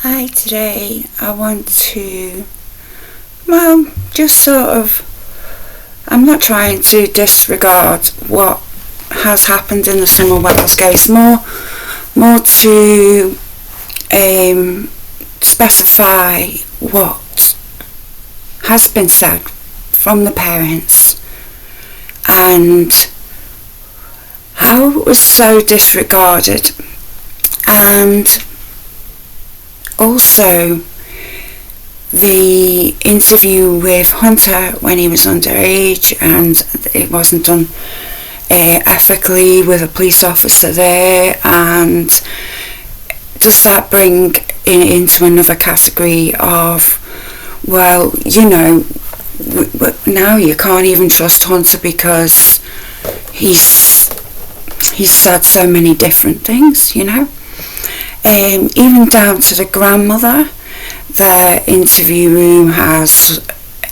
Hi, today I want to, just sort of, I'm not trying to disregard what has happened in the Summer Wales case, more to specify what has been said from the parents and how it was so disregarded, and also the interview with Hunter when he was underage and it wasn't done ethically with a police officer there, and does that bring into another category of, well, now you can't even trust Hunter because he's said so many different things, even down to the grandmother. The interview room has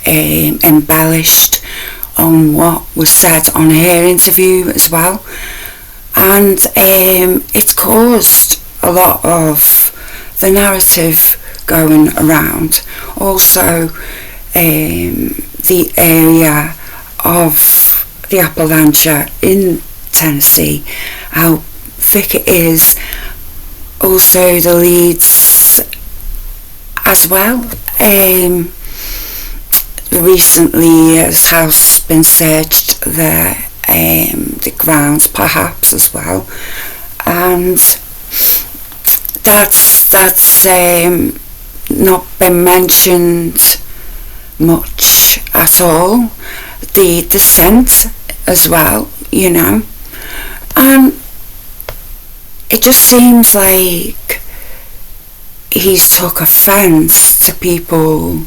embellished on what was said on her interview as well, and it's caused a lot of the narrative going around. Also, the area of the Appalachia in Tennessee, how thick it is. Also the Leeds as well. Recently his house been searched there, the grounds perhaps as well, and that's not been mentioned much at all. The descent as well, and it just seems like he's took offence to people.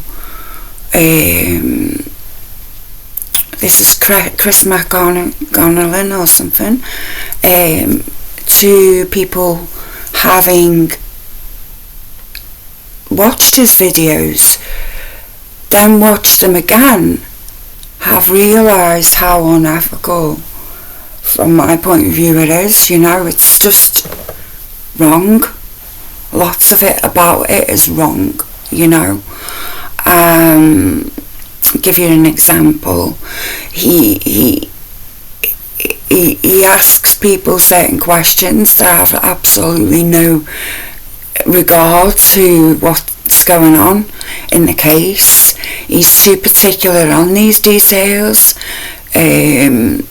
This is Chris McGonagall or something, to people having watched his videos, then watched them again, have realised how unethical, from my point of view, it is. It's just wrong. Lots of it about it is wrong. Give you an example. He asks people certain questions that have absolutely no regard to what's going on in the case. He's too particular on these details, and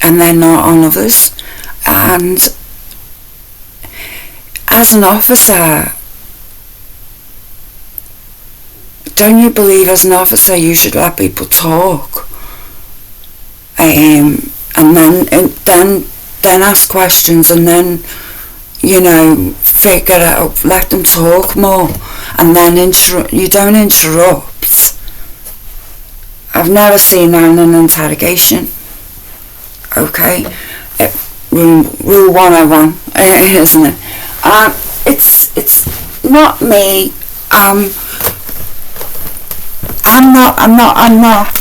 then not on others. And as an officer, don't you believe as an officer you should let people talk, and then ask questions, and then figure it out, let them talk more, and then you don't interrupt. I've never seen that in an interrogation. Okay, rule 101, isn't it? It's not me. I'm not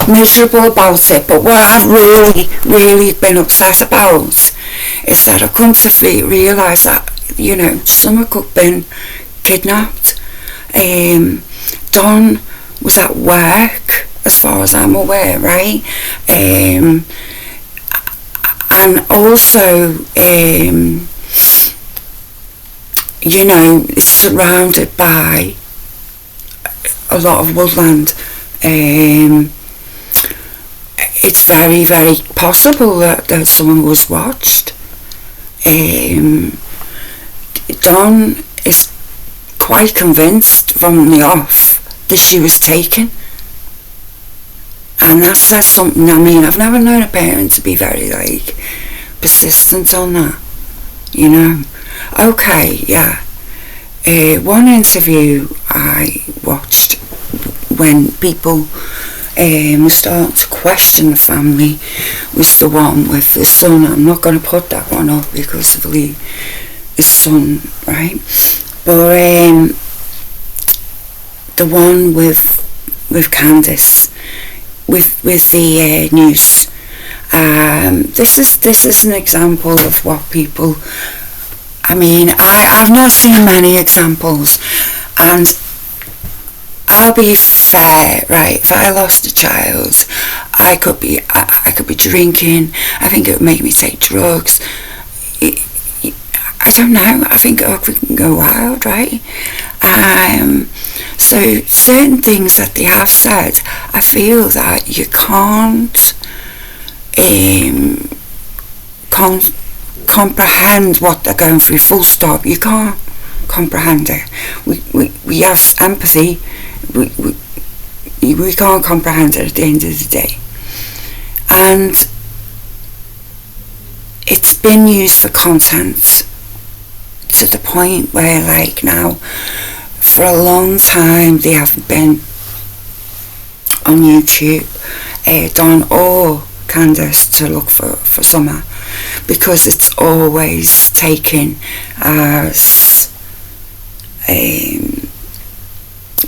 miserable about it, but what I've really been upset about is that I've come to realise that Summer Cook been kidnapped. Don was at work, as far as I'm aware, right? And also it's surrounded by a lot of woodland. It's very, very possible that someone was watched. Don is quite convinced from the off that she was taken, and that says something. I've never known a parent to be very persistent on that, Okay, yeah. One interview I watched when people were starting to question the family was the one with his son. I'm not going to put that one up because I believe his son, right? But the one with Candace, with the news. This is an example of what people. I've not seen many examples. And I'll be fair, right? If I lost a child, I could be drinking. I think it would make me take drugs. I don't know. I think I could go wild, right? So certain things that they have said, I feel that you can't comprehend what they're going through. Full stop. You can't comprehend it. We have empathy. We can't comprehend it at the end of the day. And it's been used for content to the point where, like, now, for a long time, they haven't been on YouTube, Don or Candace to look for Summer, because it's always taken as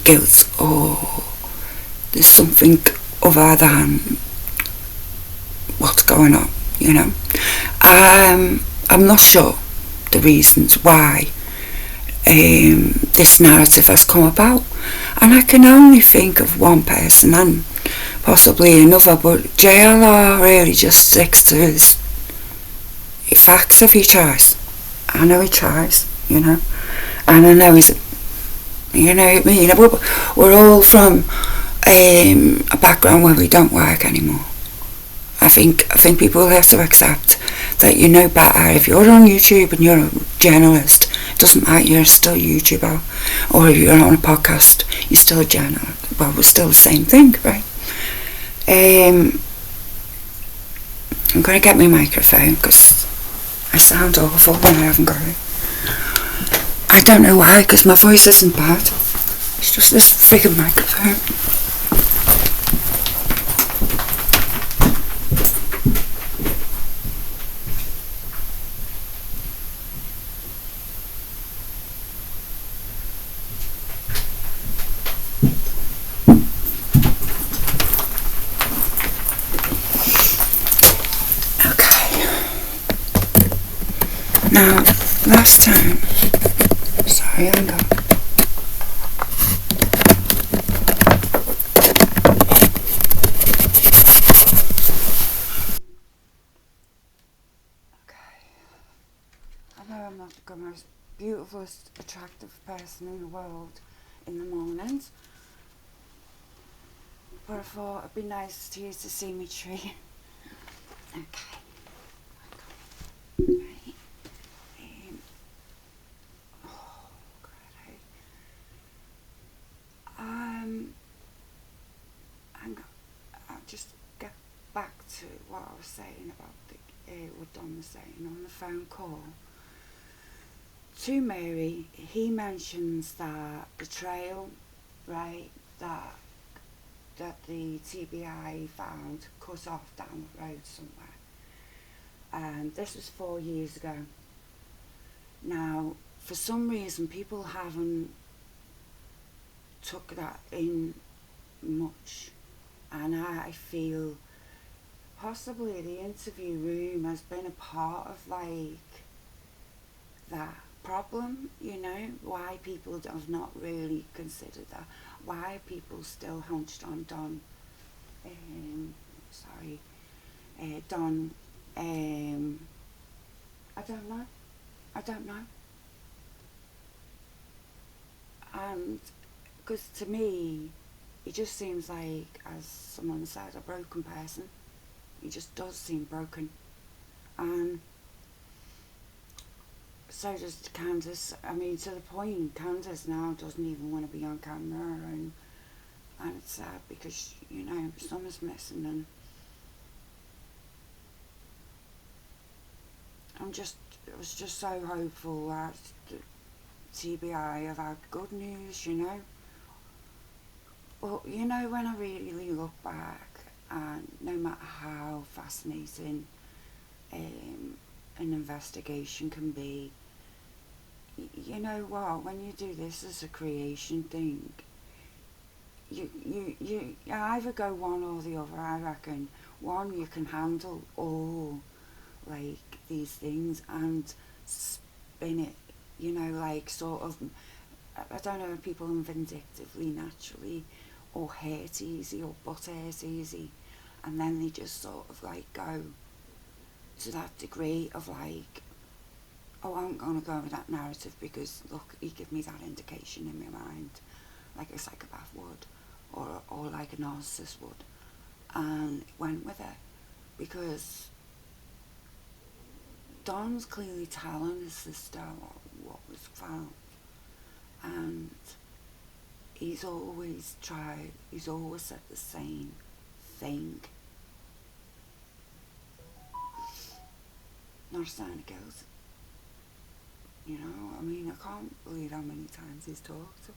guilt, or there's something other than what's going on, you know. I'm not sure the reasons why this narrative has come about, and I can only think of one person and possibly another, but JLR really just sticks to his facts if he tries. I know he tries, you know, and I know he's, you know what I mean, we're all from a background where we don't work anymore. I think people have to accept that you know better. If you're on YouTube and you're a journalist, it doesn't matter, you're still a YouTuber. Or if you're on a podcast, you're still a journalist. Well, we're still the same thing, right? I'm going to get my microphone because I sound awful when I haven't got it. I don't know why, because my voice isn't bad. It's just this friggin' microphone. Now, last time, sorry, hang on. Okay, I know I'm not the most beautiful, attractive person in the world in the mornings, but I thought it'd be nice to you to see me tree. Okay. Right. I'll just get back to what I was saying about what Don was saying on the phone call to Mary. He mentions that the trail, right, that the TBI found cut off down the road somewhere. This was 4 years ago. Now, for some reason, people haven't took that in much, and I feel possibly the interview room has been a part of, like, that problem, you know, why people have not really considered that, why are people still hunched on Don, Don, I don't know, and because to me, he just seems like, as someone said, a broken person. He just does seem broken. And so does Candace. I mean, to the point, Candace now doesn't even want to be on camera, and it's sad because, you know, Summer's missing, and I was just so hopeful that TBI have had good news, you know. But, you know, when I really look back, and no matter how fascinating an investigation can be, you know what, when you do this as a creation thing, you either go one or the other, I reckon. One, you can handle all, like, these things and spin it, you know, like, sort of I don't know if people vindictively, naturally, or hurt easy, or butt hurt easy, and then they just sort of like go to that degree of like, oh, I'm going to go with that narrative because, look, he gave me that indication in my mind, like a psychopath would, or like a narcissist would, and went with it, because Don's clearly telling his sister what was found, and he's always said the same thing. Not a sign of guilt. You know, I mean, I can't believe how many times he's talked,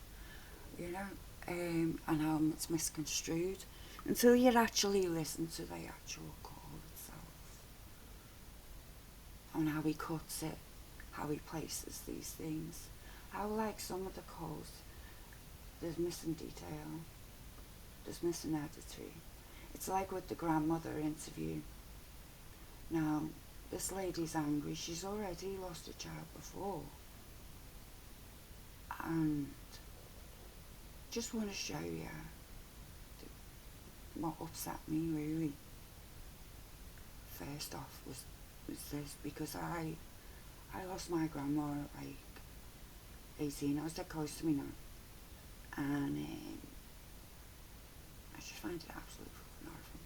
you know, and how it's misconstrued until you actually listen to the actual call itself, and how he cuts it, how he places these things, how like some of the calls, there's missing detail, there's missing editing. It's like with the grandmother interview. Now, this lady's angry, she's already lost a child before, and just want to show you what upset me really. First off was this, because I lost my grandma at like 18. I was dead close to me now, and I just find it absolutely fucking horrible.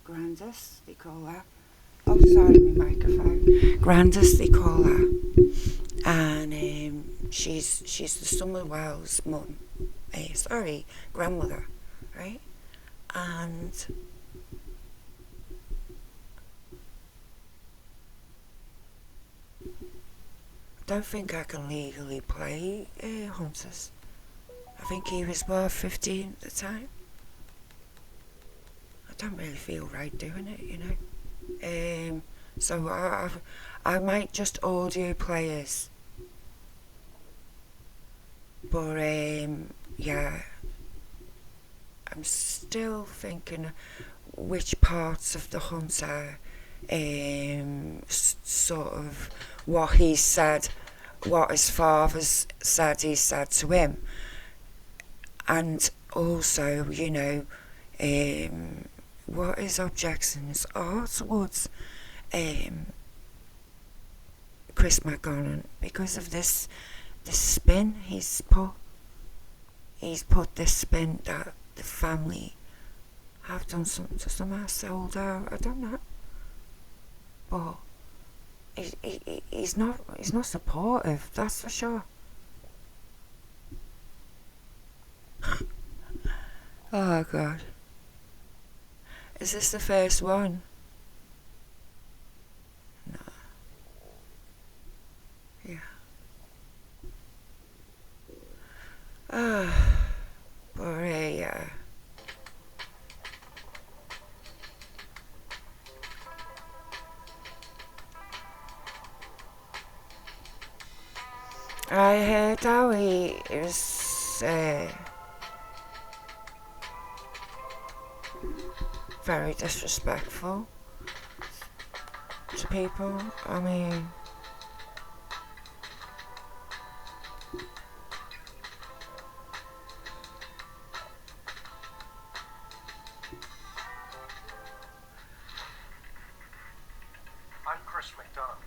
Grandance, they call her. Oh, sorry, my microphone. Grandance, they call her, and she's the Summerwell's mum. Grandmother, right? And I don't think I can legally play Hunters. I think he was about 15 at the time. I don't really feel right doing it, you know. So I might just audio players. But yeah, I'm still thinking which parts of the Hunter, sort of what he said, what his father's said he said to him, and also, you know, what his objections are towards Chris McGowan, because of this spin he's put this spin that the family have done something to somehow sold out. I don't know, but he's not supportive, that's for sure. Oh God, is this the first one? No. Yeah. But I heard how he is very disrespectful to people. I mean, I'm Chris McDonough,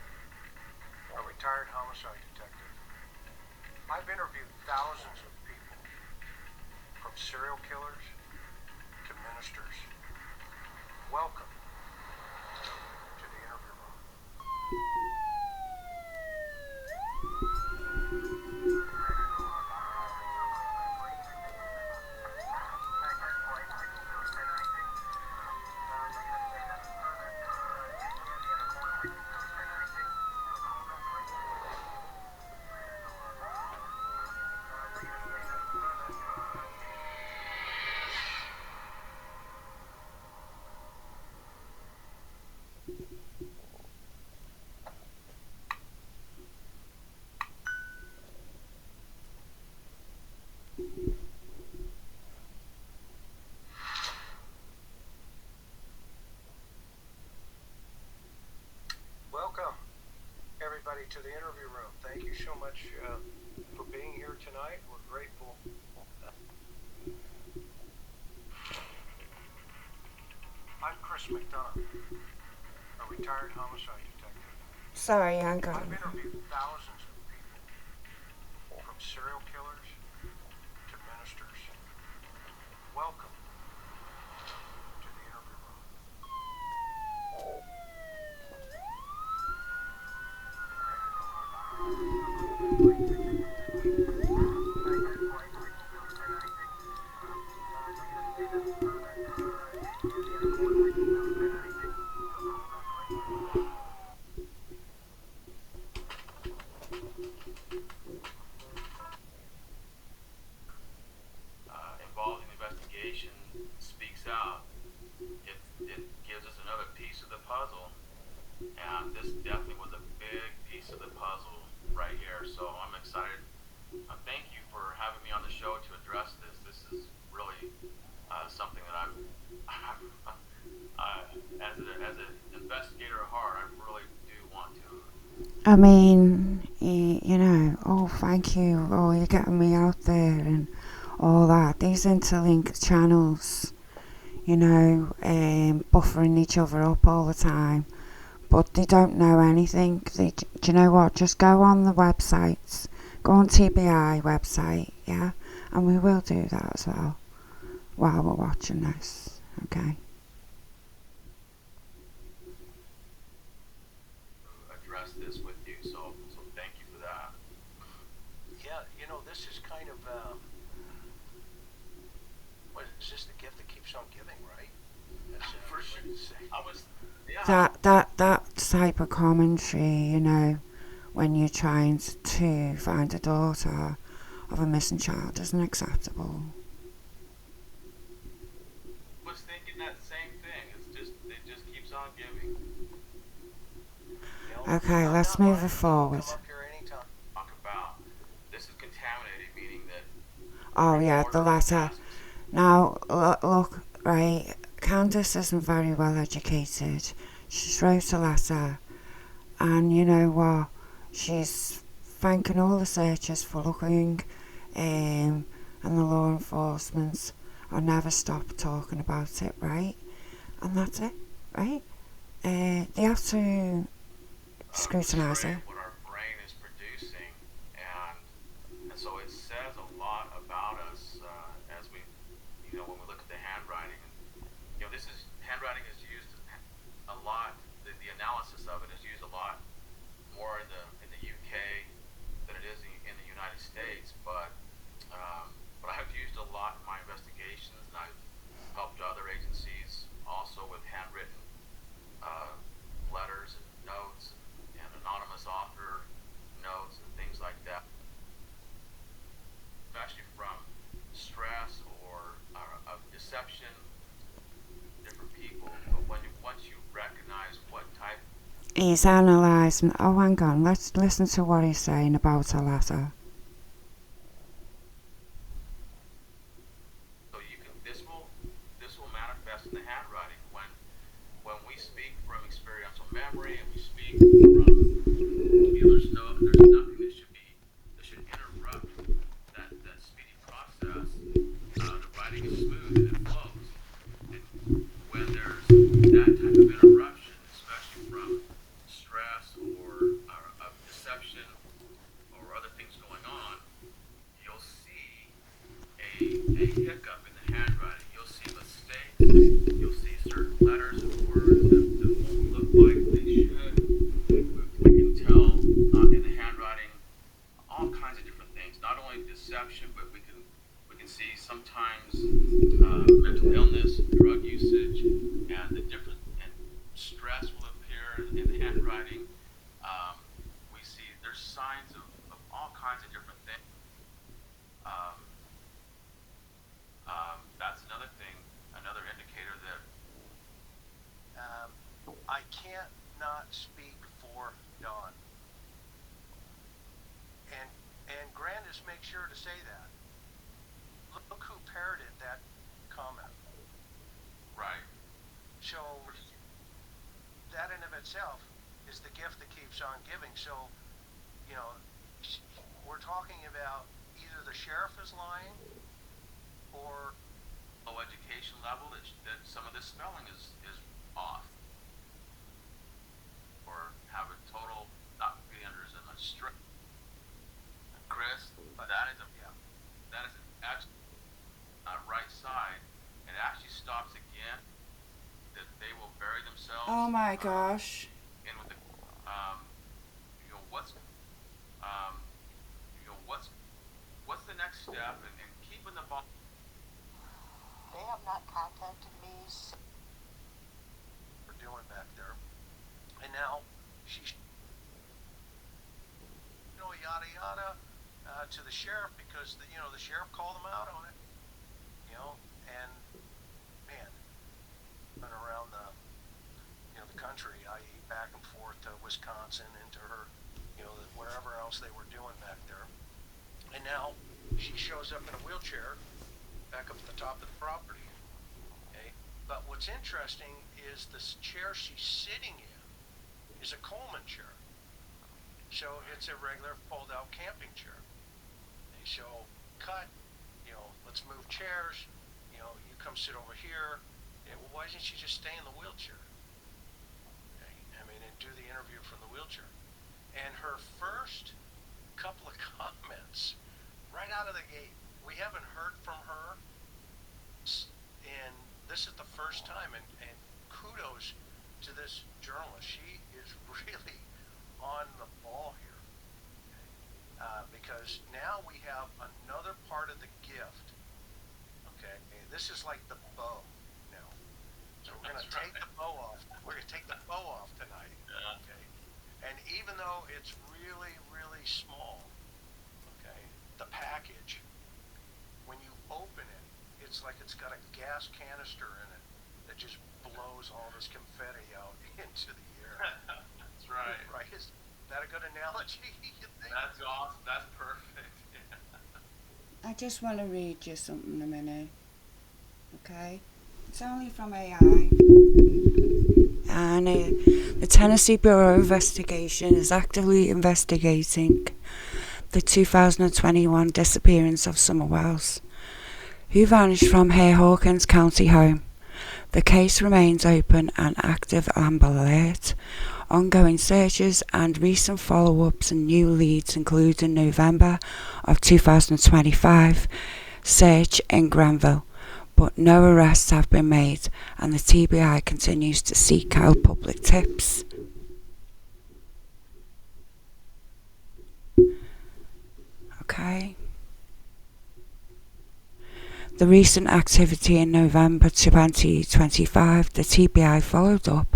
a retired homicide detective. I've interviewed thousands of people, from serial killers to ministers. Welcome to the interview room. to the interview room. Thank you so much for being here tonight. We're grateful. I'm Chris McDonough, a retired homicide detective. Sorry, hang I've on. interviewed thousands of people, from serial killers to ministers. Welcome to the interview room. Involved in the investigation speaks out. It gives us another piece of the puzzle, and this definitely was a big piece of the puzzle right here. So I'm excited. Thank you for having me on the show to address this. This is really something that as an investigator at heart, I really do want to. I mean, you know, oh, thank you. Oh, you're getting me out there and all that. These interlinked channels, you know, buffering each other up all the time. But they don't know anything. Do you know what? Just go on the websites. Go on TBI website, yeah? And we will do that as well while we're watching this, okay? Address this with you, so thank you for that. Yeah, this is kind of, what is this, the gift that keeps on giving, right? That's For sure. I was, yeah. That type of commentary, you know, when you're trying to find a daughter of a missing child isn't acceptable. I was thinking that same thing. It just keeps on giving. Okay, let's move it forward. Come up here anytime. Talk about this is contaminated, meaning that. Oh yeah, the letter. Now look, right, Candace isn't very well educated. She's wrote a letter, and you know what? She's thanking all the searchers for looking, and the law enforcement will never stop talking about it, right? And that's it, right? They have to scrutinise it. What our brain is producing, and so it says a lot about us as we, when we look at the handwriting. And, this is handwriting is used a lot. The analysis of it is used a lot more in the UK than it is in the United States. But I have used a lot in my investigations, and I've helped other agencies also with handwritten letters and notes and anonymous author notes and things like that, especially from stress or of deception, different people. But once you recognize what type, He's analysing. Oh, hang on. Let's listen to what he's saying about a letter. so this will manifest in the handwriting when we speak from experiential memory and we speak from, there's nothing that should interrupt that speedy process. The writing is smooth and it flows. And when there's that type of interruption, especially from stress or of deception or other things going on, you'll see a hiccup in the handwriting. You'll see mistakes. You'll see certain letters and words that won't look like they should. We can tell in the handwriting all kinds of different things. Not only deception, but we can see sometimes mental illness, drug usage, and and stress will appear in the handwriting. We see there's signs of all kinds of different things. That's another thing, another indicator that I can't not speak for Don. And Grandance makes sure to say that. Look who parroted that comment. right. So that in of itself is the gift that keeps on giving. So you know, we're talking about either the sheriff is lying or low education level that some of this spelling is off, or have a total not beginners in a straight. Chris, that is actually right side. It actually stops again. That they will bury themselves. Oh my gosh. In with the you know what's the next step and keeping the ball. They have not contacted me. We're doing back there, and now she's yada yada to the sheriff because the sheriff called them out on it, and man, been around the the country, i.e. back and forth to Wisconsin and to her, wherever else they were doing back there, and now she shows up in a wheelchair back up at the top of the property. Okay, but what's interesting is this chair she's sitting in is a Coleman chair. So it's a regular fold-out camping chair. Okay, so cut, let's move chairs. You come sit over here. Yeah, well, why doesn't she just stay in the wheelchair? Okay, and do the interview from the wheelchair. And her first couple of comments, right out of the gate, we haven't heard from her, and this is the first time. And kudos to this journalist. She is really on the ball here, because now we have another part of the gift. Okay, and this is like the bow now. So we're going to take the bow off. We're going to take the bow off tonight. Yeah. Okay, and even though it's really, really small, okay, the package, when you open it, it's like it's got a gas canister in it that just blows all this confetti out into the air. That's right. Right? Is that a good analogy, you think? That's awesome. That's perfect. I just want to read you something a minute. Okay? It's only from AI. And the Tennessee Bureau of Investigation is actively investigating the 2021 disappearance of Summer Wells, who vanished from her Hawkins County home. The case remains open and active Amber Alert. Ongoing searches and recent follow-ups and new leads include in November of 2025 search in Granville, but no arrests have been made, and the TBI continues to seek out public tips. Okay. The recent activity in November 2025, the TBI followed up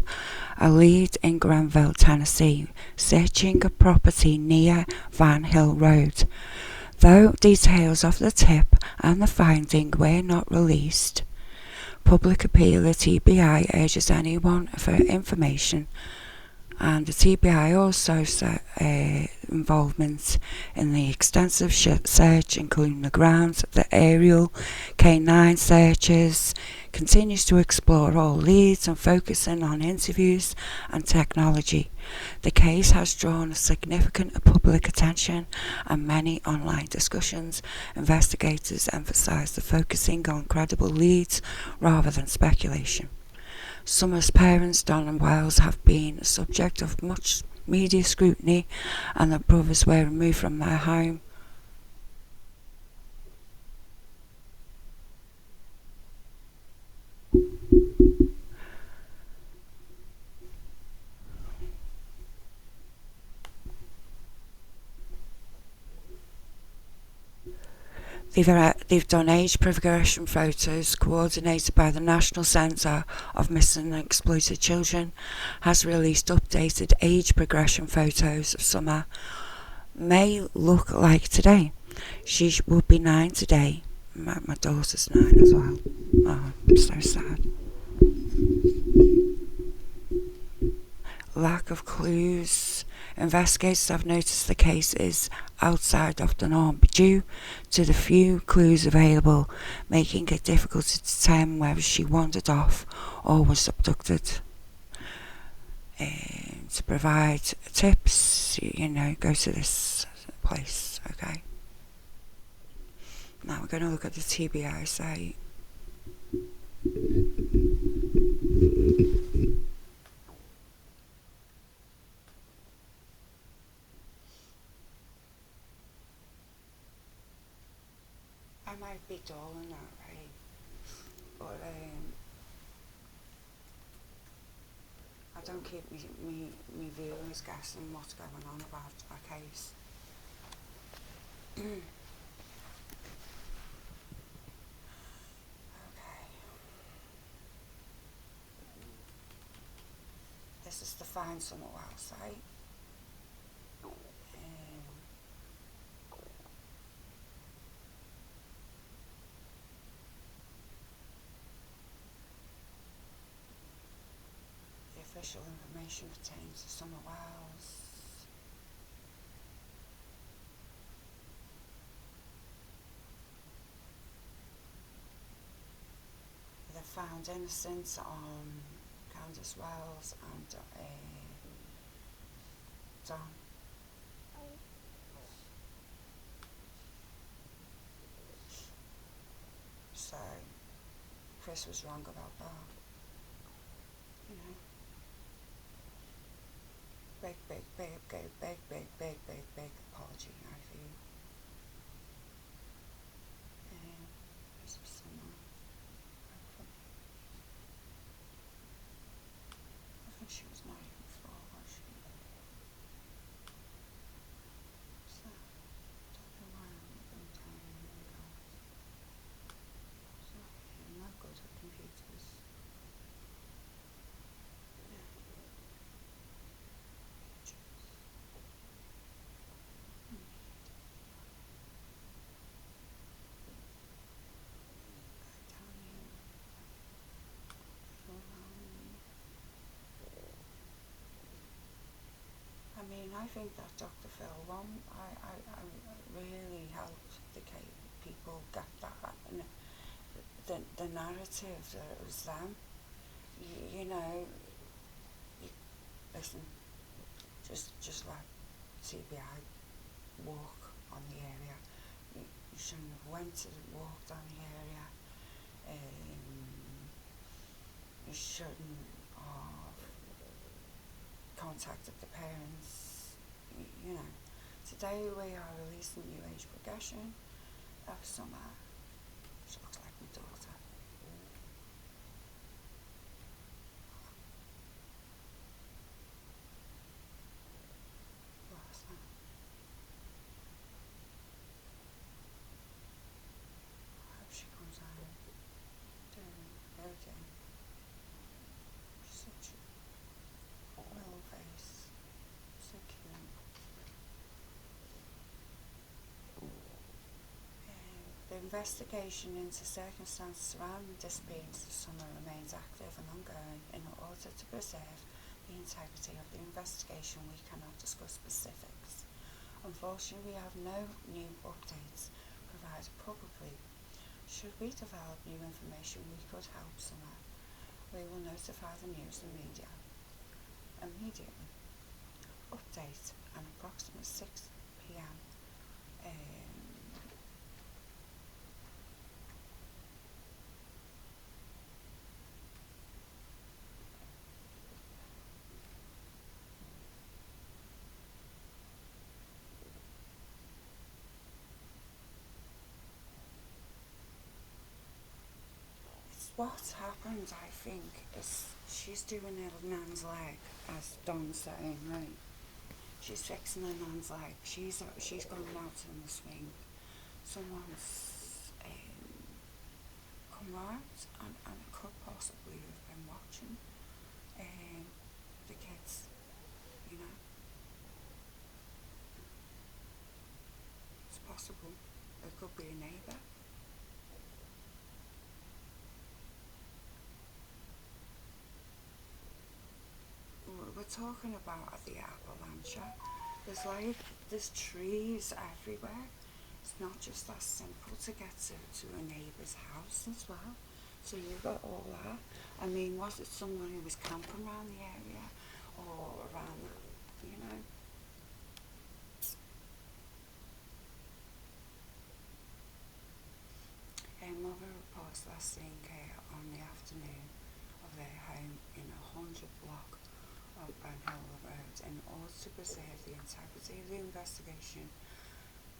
a lead in Granville, Tennessee, searching a property near Van Hill Road. Though details of the tip and the finding were not released, public appeal, the TBI urges anyone for information, and the TBI also involvement in the extensive search, including the grounds, the aerial K9 searches, continues to explore all leads and focusing on interviews and technology. The case has drawn significant public attention and many online discussions. Investigators emphasize the focusing on credible leads rather than speculation. Summer's parents, Don and Wiles, have been the subject of much media scrutiny, and the brothers were removed from their home. They've done age progression photos coordinated by the National Centre of Missing and Exploited Children, has released updated age progression photos of Summer. May look like today. She will be 9 today. My daughter's 9 as well. Oh, I'm so sad. Lack of clues. Investigators have noticed the case is outside of the norm due to the few clues available, making it difficult to determine whether she wandered off or was abducted. To provide tips this, go to this place, okay? Now we're going to look at the TBI site. I might be dull in that, right? But I don't keep me viewers guessing what's going on about a case. Okay. This is the Fine Summer Well site. The official information pertains to Summer Wells. They're found innocent on Candace Wells and Don. So Chris was wrong about that. Big apology out of you. This was someone. I think she was not even four, was she? So, don't know why I'm looking down in the guys. So, I'm not good at computers. I mean, I think that Dr. Phil one, I really helped the people get that, and the narrative that it was them. Listen, just let TBI walk on the area. You shouldn't have walked on the area. You shouldn't have contacted the parents. Today we are releasing New Age Progression of Summer. She looks like my daughter. What's that? I hope she comes out. Okay. She's such a little face. So cute. The investigation into circumstances surrounding the disappearance of Summer remains active and ongoing. In order to preserve the integrity of the investigation, we cannot discuss specifics. Unfortunately, we have no new updates provided publicly. Should we develop new information, we could help Summer. We will notify the news and media immediately. Update at approximately 6 p.m. What happened, I think, is she's doing her nan's leg, as Don's saying, right? She's fixing her nan's leg. She's gone out in the swing. Someone's come out and could possibly have been watching the kids, It's possible. It could be a neighbour. We're talking about the Appalachia. There's trees everywhere. It's not just that simple to get to a neighbour's house as well. So you've got all that. I mean, was it someone who was camping around the area or around, to preserve the integrity of the investigation,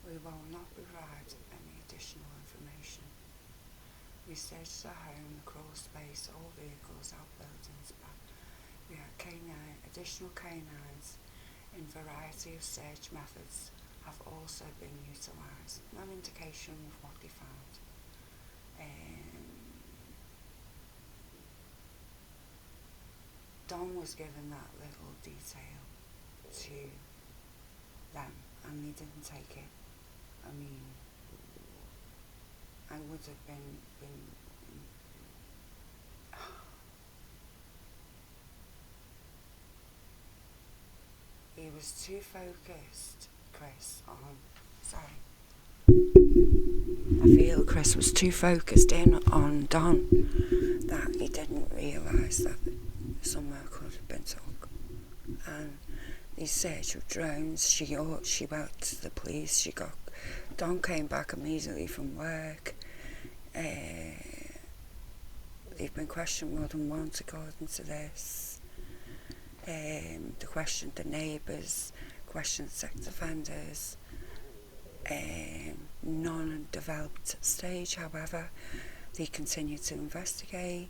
we will not provide any additional information. We searched the home, the crawl space, all vehicles, outbuildings, but we had additional canines in variety of search methods have also been utilised. No indication of what they found. Don was given that little detail to them and they didn't take it. I mean, I would have been he was too focused, Chris, on, sorry. I feel Chris was too focused in on Don that he didn't realise that somewhere could have been took. And they searched with drones, she went to the police, Don came back immediately from work. They've been questioned more than once according to this. They questioned the neighbours, questioned sex offenders. None developed stage, however, they continue to investigate.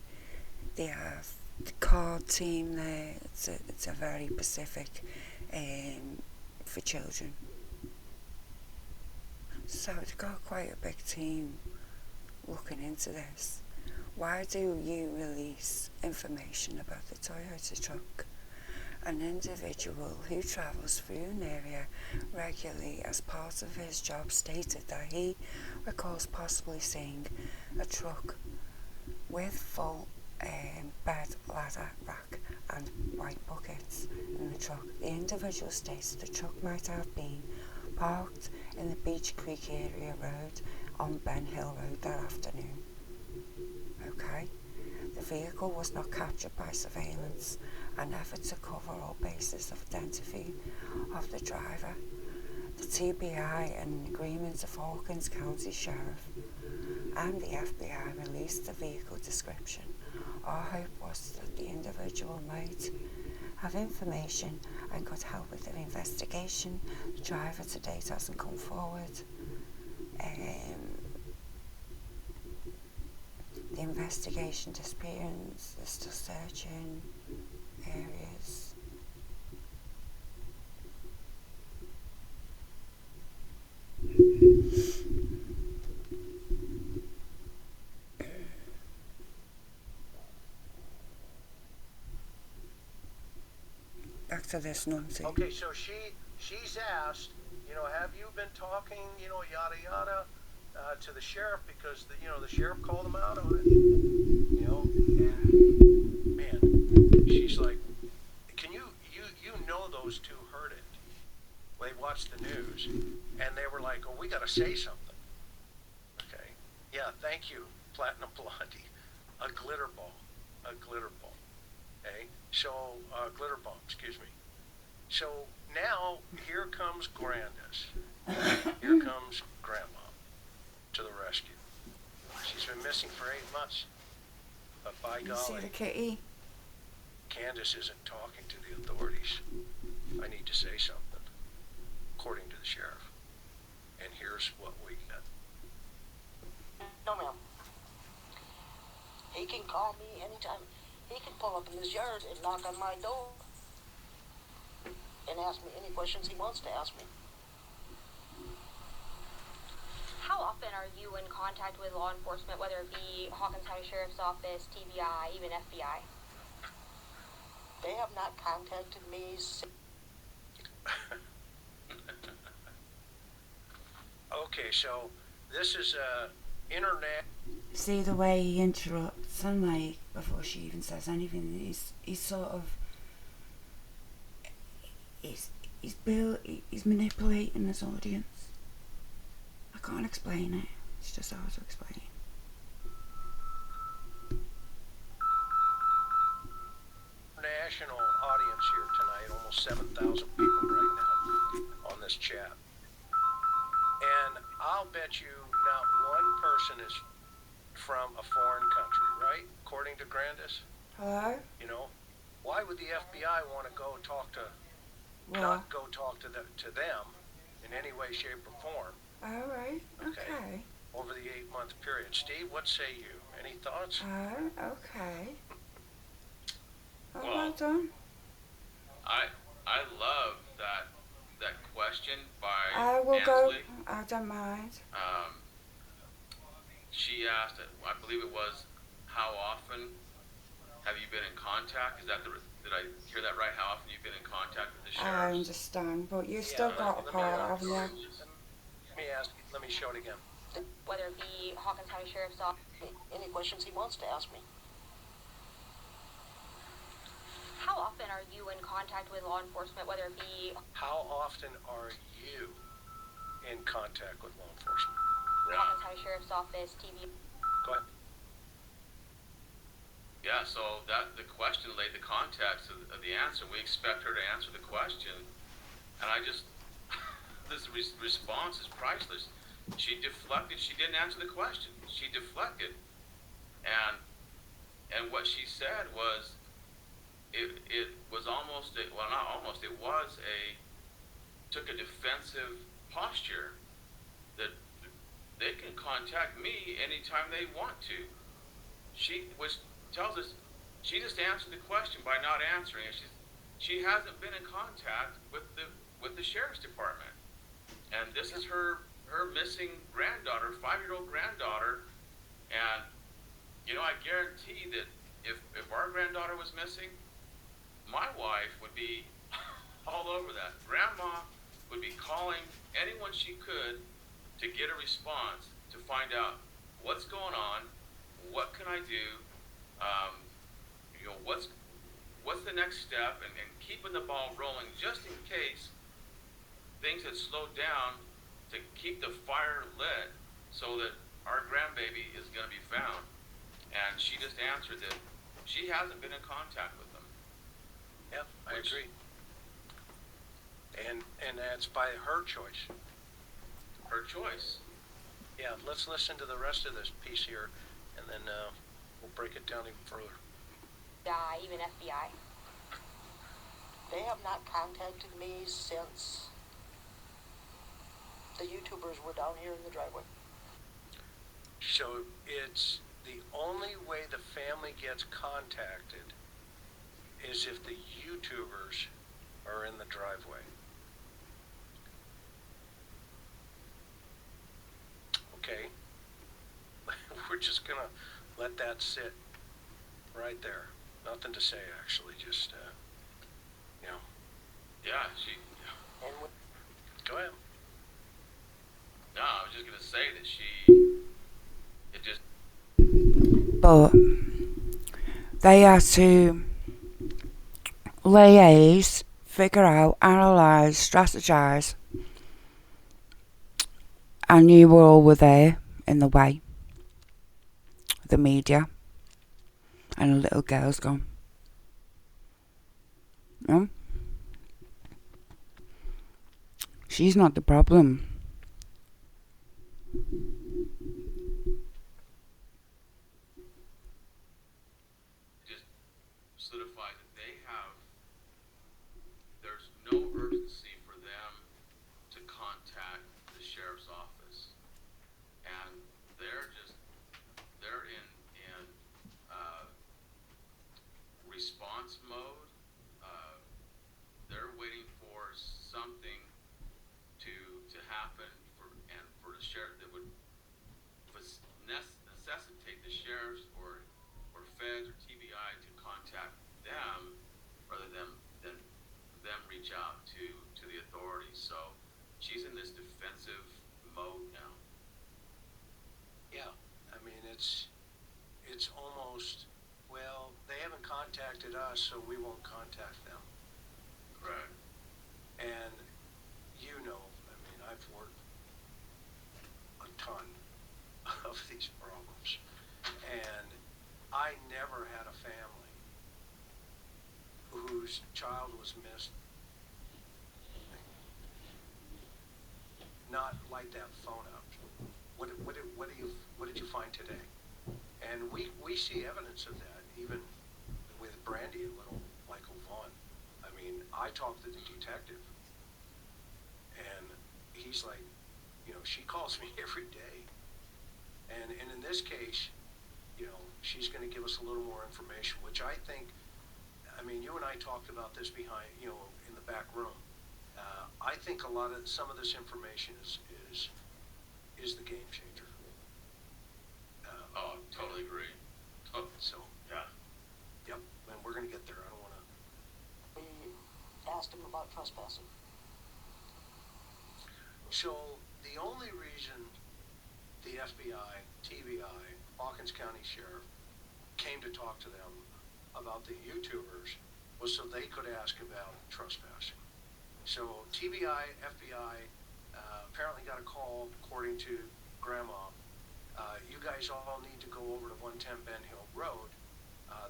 They have the card team there, it's a very specific for children. So they've got quite a big team looking into this. Why do you release information about the Toyota truck? An individual who travels through an area regularly as part of his job stated that he recalls possibly seeing a truck with full bed, ladder, rack and white buckets in the truck. The individual stated the truck might have been parked in the Beach Creek area road on Ben Hill Road that afternoon. Okay? The vehicle was not captured by surveillance. An effort to cover all bases of identity of the driver. The TBI and agreement of Hawkins County Sheriff and the FBI released the vehicle description. Our hope was that the individual might have information and could help with the investigation. The driver to date hasn't come forward. The investigation disappearance, they're still searching areas. Back to this Nancy. Okay, so she's asked, have you been talking, yada yada, to the sheriff because the sheriff called him out on it, and man, she's like, can you those two heard it? They watched the news and they were like, oh, we got to say something. Okay, yeah, thank you, Platinum Blondie. A glitter ball. Okay, so glitter bomb, excuse me. So now here comes Grandance. Here comes Grandma to the rescue. She's been missing for 8 months. But by You golly, see the kitty? Candace isn't talking to the authorities. I need to say something, according to the sheriff. And here's what we got. No, ma'am. He can call me anytime. He can pull up in his yard and knock on my door and ask me any questions he wants to ask me. How often are you in contact with law enforcement, whether it be Hawkins County Sheriff's Office, TBI, even FBI? They have not contacted me since. Okay, so this is internet. See the way he interrupts and like before she even says anything, he's sort of he's manipulating his audience. I can't explain it. It's just hard to explain. National audience here tonight, almost 7,000 people right now on this chat. And I'll bet you not one person is from a foreign country, right? According to Grandance. Hello? Why would the FBI want to go talk to Well, not go talk to them in any way, shape, or form. all right. Okay. Okay. Over the 8-month period. Steve, what say you? Any thoughts? Okay. Oh, well Well, done. I love that question by I will go. Ansley. I don't mind. Um, she asked, I believe it was, how often have you been in contact? Is that did I hear that right? How often you've been in contact with the I sheriffs? understand, but you Yeah, still got a let me part, haven't you? let me show it again. Whether it be Hawkins County Sheriff's Office. Any questions he wants to ask me. How often are you in contact with law enforcement, whether it be How often are you in contact with law enforcement? Hawkins County Sheriff's Office, TV? Go ahead. Yeah, so that the question laid the context of the answer. We expect her to answer the question, and I just this response is priceless. She deflected. She didn't answer the question. She deflected, and what she said was it was almost a, well, not almost, it was a took a defensive posture that they can contact me anytime they want to. She which tells us she just answered the question by not answering it. She hasn't been in contact with the sheriff's department, and this is her missing granddaughter, 5-year-old granddaughter, and I guarantee that if our granddaughter was missing, my wife would be all over that. Grandma would be calling anyone she could to get a response to find out what's going on, what can I do, what's the next step, and keeping the ball rolling just in case things had slowed down to keep the fire lit so that our grandbaby is going to be found. And she just answered that she hasn't been in contact with them. Yeah, I agree. And that's by her choice. Her choice. Yeah, let's listen to the rest of this piece here, and then we'll break it down even further. Even FBI? They have not contacted me since the YouTubers were down here in the driveway. So it's the only way the family gets contacted is if the YouTubers are in the driveway. Okay. We're just gonna let that sit right there. Nothing to say, actually. Just, Yeah, she. And Go ahead. No, I was just gonna say that it just. But they had to liaise, figure out, analyse, strategise, and you were all were there in the way. The media. And a little girl's gone. No? She's not the problem. Just solidifies that there's no urgency for them to contact the sheriff's office, and they're in response mode. Uh, they're waiting for something to happen for the sheriff that would necessitate the sheriffs or feds or TBI to contact them rather than them reach out to the authorities. So she's in this defensive mode now. Yeah. I mean, it's almost, well, they haven't contacted us, so we won't contact them. Correct. And I mean, I've worked a ton of these problems, and I never had a family whose child was missed not light that phone up. What did you find today? And we see evidence of that even with Brandy and little Michael Vaughn. I I mean, I talked to the detective, and he's like, she calls me every day. And in this case, she's going to give us a little more information, which I think, I mean, you and I talked about this behind, in the back room. I think some of this information is the game changer. Totally agree. So, Yeah. yep, and we're going to get there. I don't want to. We asked him about trespassing. So, the only reason the FBI, TBI, Hawkins County Sheriff came to talk to them about the YouTubers was so they could ask about trespassing. So TBI, FBI apparently got a call, according to Grandma. You guys all need to go over to 110 Ben Hill Road.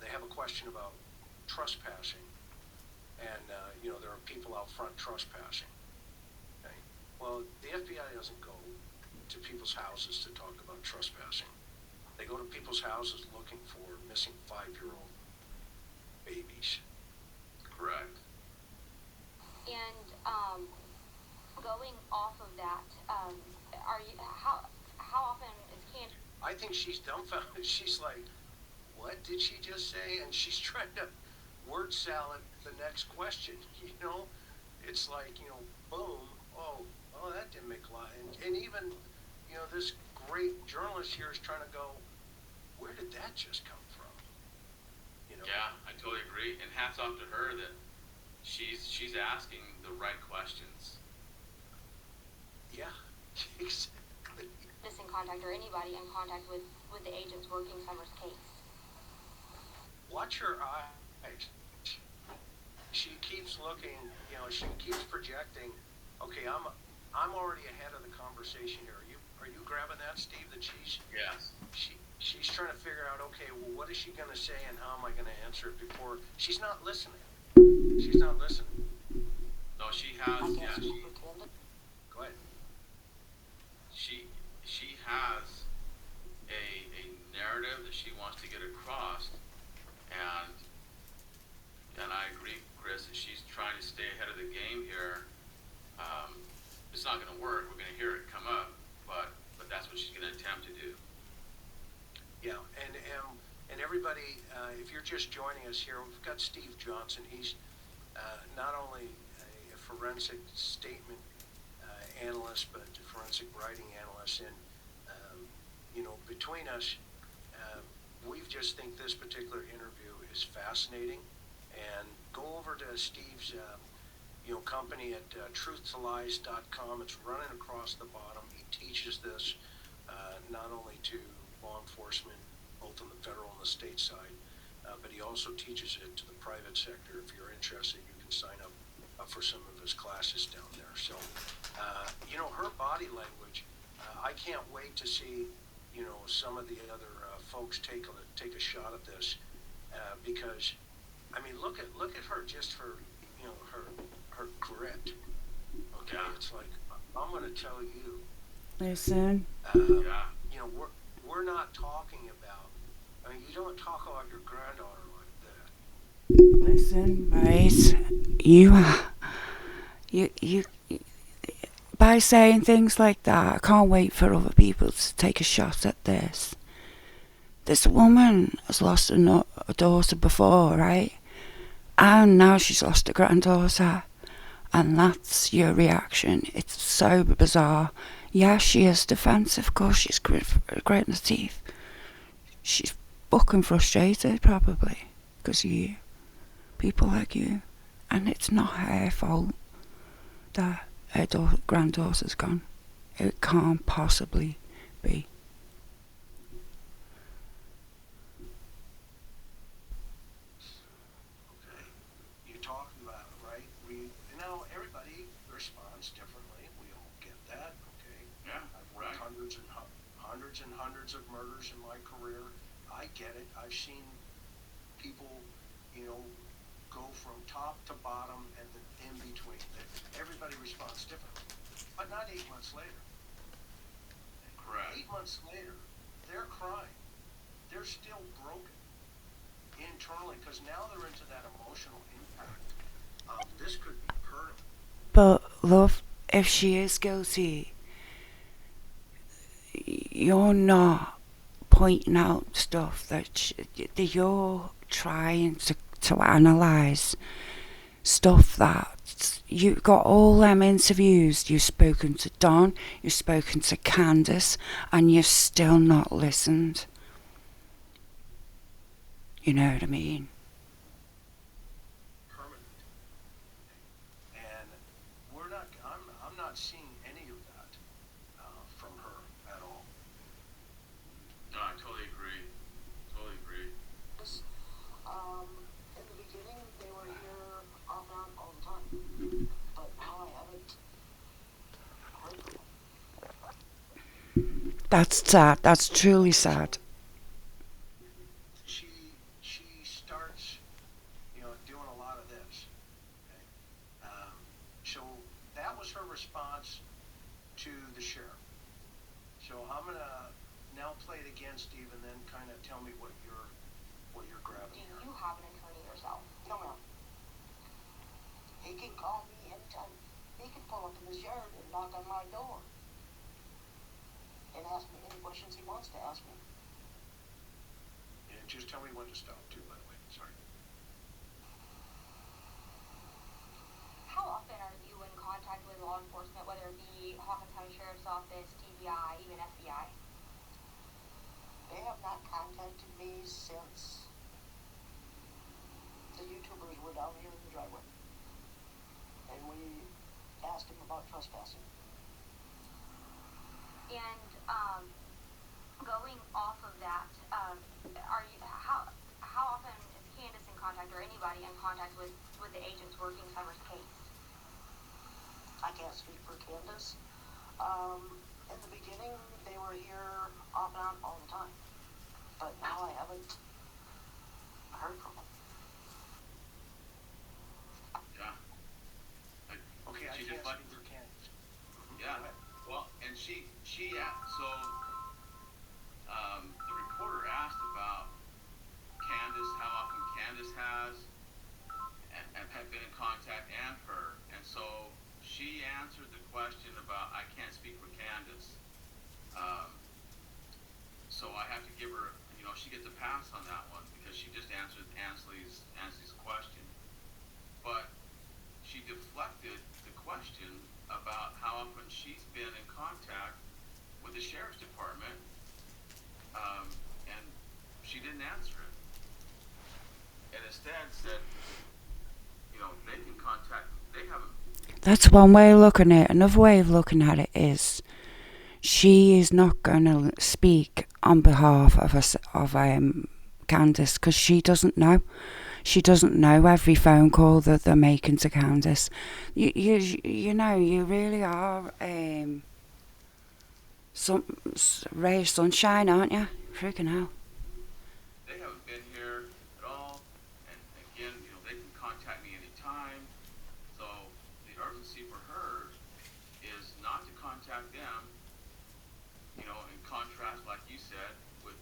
They have a question about trespassing, and there are people out front trespassing. Okay? Well, the FBI doesn't go to people's houses to talk about trespassing. They go to people's houses looking for missing 5-year-old babies. Correct. And going off of that, how often is Candy? I think she's dumbfounded. She's like, what did she just say? And she's trying to word salad the next question. It's like, boom, oh, that didn't make a lot. And even, this great journalist here is trying to go, where did that just come from? Yeah, I totally agree. And hats off to her that she's asking the right questions. Yeah, exactly. Missing contact or anybody in contact with the agents working Summer's case. Watch her eyes. She keeps looking, she keeps projecting. Okay, I'm already ahead of the conversation here. Are you grabbing that, Steve? That Yes. She's trying to figure out, okay, well, what is she going to say and how am I going to answer it before she's not listening. She's not listening. No, she has. I Yeah, guess she, we pretended. Go ahead. she has a narrative that she wants to get across, and I agree, Chris, that she's trying to stay ahead of the game here. It's not going to work. We're going to hear it come up, but that's what she's going to attempt to do. Yeah, and everybody, if you're just joining us here, we've got Steve Johnson. He's not only a forensic statement analyst, but a forensic writing analyst. And between us, we just think this particular interview is fascinating. And go over to Steve's company at truthtolies.com. It's running across the bottom. He teaches this not only to law enforcement, both on the federal and the state side, but he also teaches it to the private sector. If you're interested, you can sign up for some of his classes down there. So, her body language, I can't wait to see, some of the other folks take a shot at this, because, I mean, look at her, just her, her grit. Okay, Yeah. it's like, I'm going to tell you. Listen. Yeah. We're not talking about. I mean, you don't talk about your granddaughter like that. Listen, mate. You by saying things like that, I can't wait for other people to take a shot at this. This woman has lost a daughter before, right? And now she's lost a granddaughter. And that's your reaction. It's so bizarre. Yeah, she is defensive. Of course, she's gritting her teeth. She's fucking frustrated, probably, because of you. People like you. And it's not her fault that her granddaughter's gone. It can't possibly be. Okay, you're talking about it, right? Everybody responds differently. We all get that. Okay. Yeah. I've worked hundreds and hundreds of murders in my career. I get it. I've seen people, go from top to bottom and the in between. Everybody responds differently, but not 8 months later. Correct. 8 months later, they're crying. They're still broken internally because now they're into that emotional impact this could be permanent. But, love, if she is guilty, you're not pointing out stuff that you're trying to analyse stuff that you got all them interviews. You've spoken to Don, you've spoken to Candace, and you've still not listened. You know what I mean? Permanent. And I'm not seeing any of that from her at all. No, I totally agree. Totally agree. In the beginning, they were here off and on all the time. But now I haven't heard from them. That's sad. That's truly sad. She starts, doing a lot of this. Okay? So that was her response to the sheriff. So I'm gonna now play it again, Steve, and then kind of tell me what you're grabbing Do here. you have an attorney yourself? No, ma'am. He can call me anytime. He can pull up in his yard and knock on my door and ask me any questions he wants to ask me. And just tell me when to stop, too, by the way. Sorry. How often are you in contact with law enforcement, whether it be Hawkins County Sheriff's Office, TBI, even FBI? They have not contacted me since the YouTubers were down here in the driveway. And we asked him about trespassing. And going off of that, are you how often is Candace in contact or anybody in contact with the agents working Summer's case? I can't speak for Candace. In the beginning, they were here off and on all the time. But now I haven't heard from them. Yeah. Okay, I She can't deflected. speak for Candace. Yeah. Go ahead. Well, and the reporter asked about Candace, how often Candace has and had been in contact, and her, and so she answered the question about I can't speak for Candace. So I have to give her, she gets a pass on that one because she just answered Ansley's question. But she deflected the question about how often she's been in contact with the sheriff's department, and she didn't answer it. And instead said, they can contact, they haven't. That's one way of looking at it. Another way of looking at it is she is not going to speak on behalf of Candace because she doesn't know. She doesn't know every phone call that they're making to Candace. You really are some ray of sunshine, aren't you? Freaking hell. They haven't been here at all, and again, they can contact me anytime. So the urgency for her is not to contact them. In contrast, like you said, with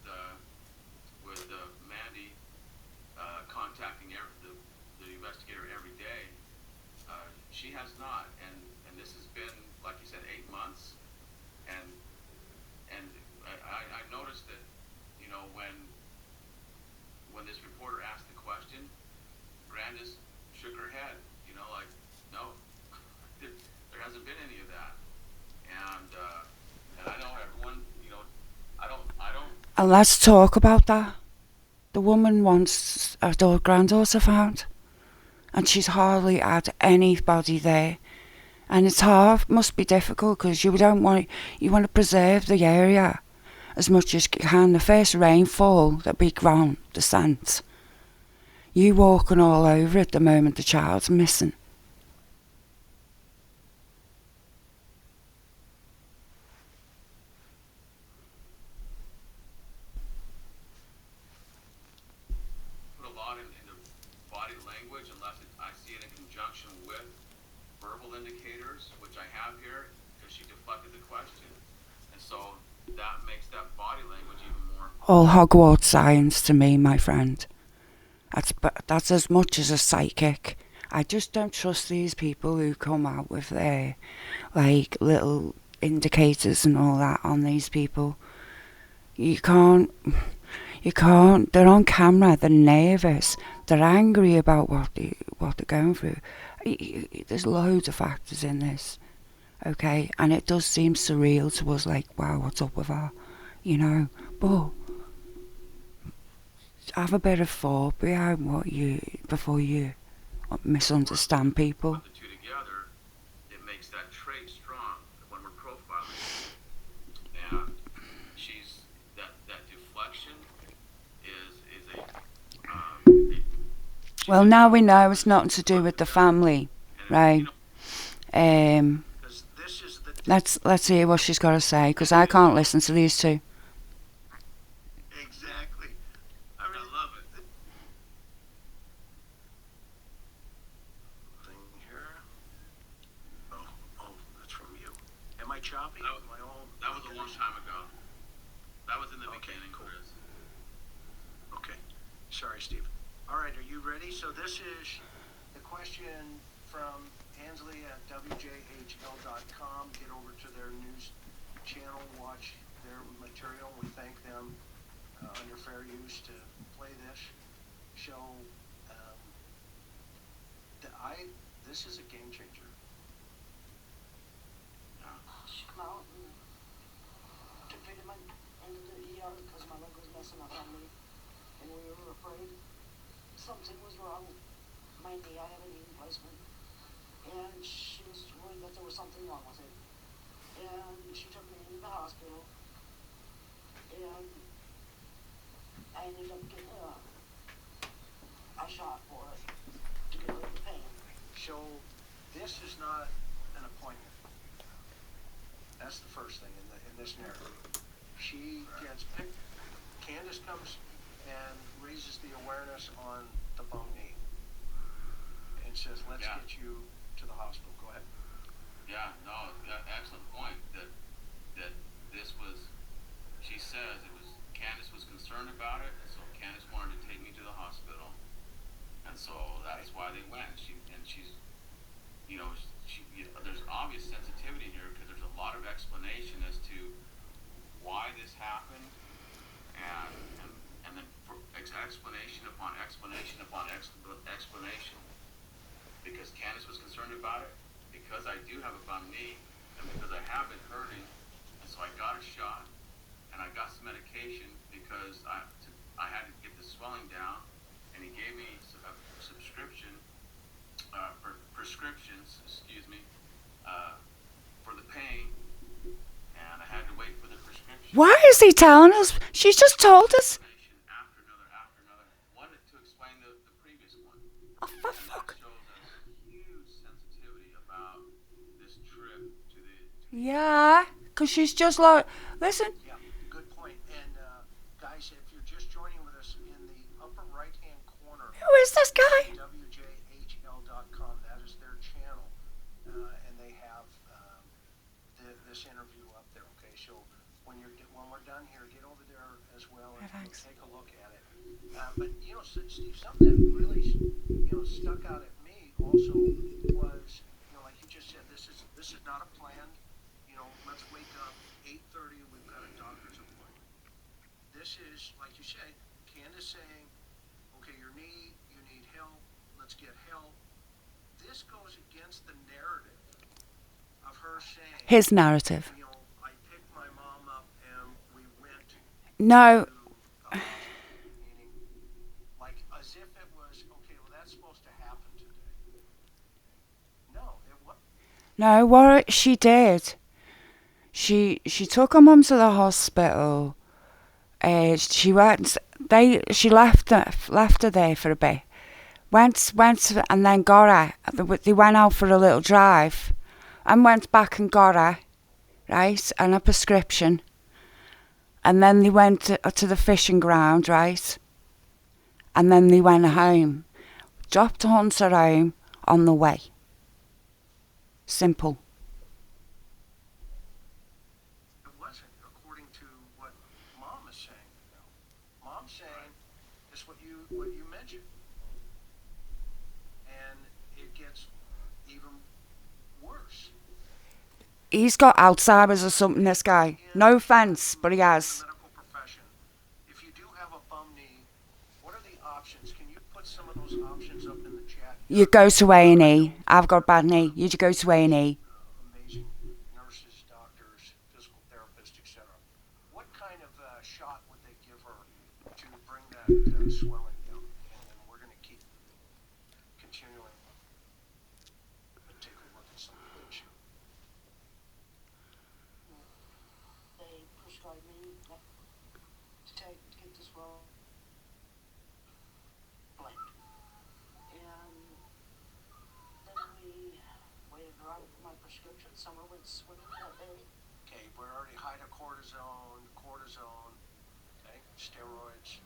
Mandy contacting the investigator every day, she has not, and this has been, like you said, 8 months, and I noticed that, when this reporter asked the question, Grandance shook her head, like, no, there hasn't been any of that, and I know everyone, I don't. And let's talk about that. The woman wants her granddaughter found, and she's hardly had anybody there. And it's hard, must be difficult, because you want to preserve the area as much as you can. The first rainfall, the big ground descent, you walking all over it the moment the child's missing. Put a lot into body language unless I see it in conjunction with verbal indicators, which I have here, because she deflected the question. And so that makes that body language even more. All Hogwarts science to me, my friend. That's as much as a psychic I just don't trust these people who come out with their, like, little indicators and all that on these people. You can't, they're on camera, they're nervous, they're angry about what they're going through. There's loads of factors in this, okay? And it does seem surreal to us, like, wow, what's up with her, you know? But have a bit of thought behind before you misunderstand people. Put the two together, it makes that trait strong when we're profiling. And she's that deflection is a Well, now we know it's nothing to do with the family, right? Because this is the Let's hear what she's got to say, because I can't listen to these two. exactly. I love it. Thing here. Oh, that's from you. Am I choppy? Am I all? That was a long time ago. That was in the Okay, beginning, cool. Chris. Okay. Sorry, Steve. All right, are you ready? So this is the question from Ansley at WJHL.com. Get over to their news channel, watch their material. We thank them under fair use to play this show. This is a game changer. She come out and took me to into the ER because my leg was messing up on me, and we were afraid something was wrong with my knee. I had a knee replacement, and she was worried that there was something wrong with it. And she took me into the hospital, and I ended up getting a shot for it to get rid of the pain. So this is not an appointment. That's the first thing in this narrative. She gets picked. Candace comes and raises the awareness on the bum knee and says, "Let's Yeah. get you to the hospital." Go ahead. Yeah, no, excellent point. That this was. She says it was. Candace was concerned about it, and so Candace wanted to take me to the hospital, and so that's why they went. She's, there's obvious sensitivity here because there's a lot of explanation as to why this happened, and then explanation upon explanation upon explanation. Because Candace was concerned about it, because I do have a bum knee, and because I have been hurting, and so I got a shot, and I got some medication because I had to get the swelling down, and he gave me a prescriptions, for the pain, and I had to wait for the prescription. Why is he telling us? She's just told us. After another, one to explain the previous one. Oh, for And that fuck. shows us huge sensitivity about this trip to the. Yeah, because she's just like, listen. Yeah, good point. And guys, if you're just joining with us, in the upper right-hand corner, Who is this guy? WJHL.com, that is their channel, and they have this interview up there. Okay, so when we're done here, get over there as well and Thanks. take a look at it. But Steve, something that really stuck out at me also was, like you just said, this is not a planned. Let's wake up 8:30. We've got a doctor's appointment. This is, like you said, Candace saying, "Okay, your knee, you need help. Let's get help." This goes against the narrative of her saying, His narrative. I picked my mom up and we went No, to the hospital, meaning, like, as if it was, okay, well, that's supposed to happen today. No, it wasn't. no, what she did, she took her mum to the hospital. She left her there for a bit. Went and then got her. They went out for a little drive and went back and got her, right, and a prescription. And then they went to the fishing ground, right, and then they went home. Dropped Hunter home on the way. Simple. It wasn't, according to what Mom is saying. Mom's saying just what you mentioned, and it even worse. He's got Alzheimer's or something, this guy. No offence, but he has. The medical profession, if you do have a bum knee, what are the options? Can you put some of those options up in the chat? You go to A&E. I've got a bad knee. You go to A&E. Amazing nurses, doctors, physical therapists, etc. What kind of shot would they give her to bring that swelling down? And then we're going to keep continuing to take a look at some of the issue. They prescribed me to get this well blank. And then we waited around for my prescription. Summer went swimming that day. Okay, we're already high to cortisone, okay, steroids.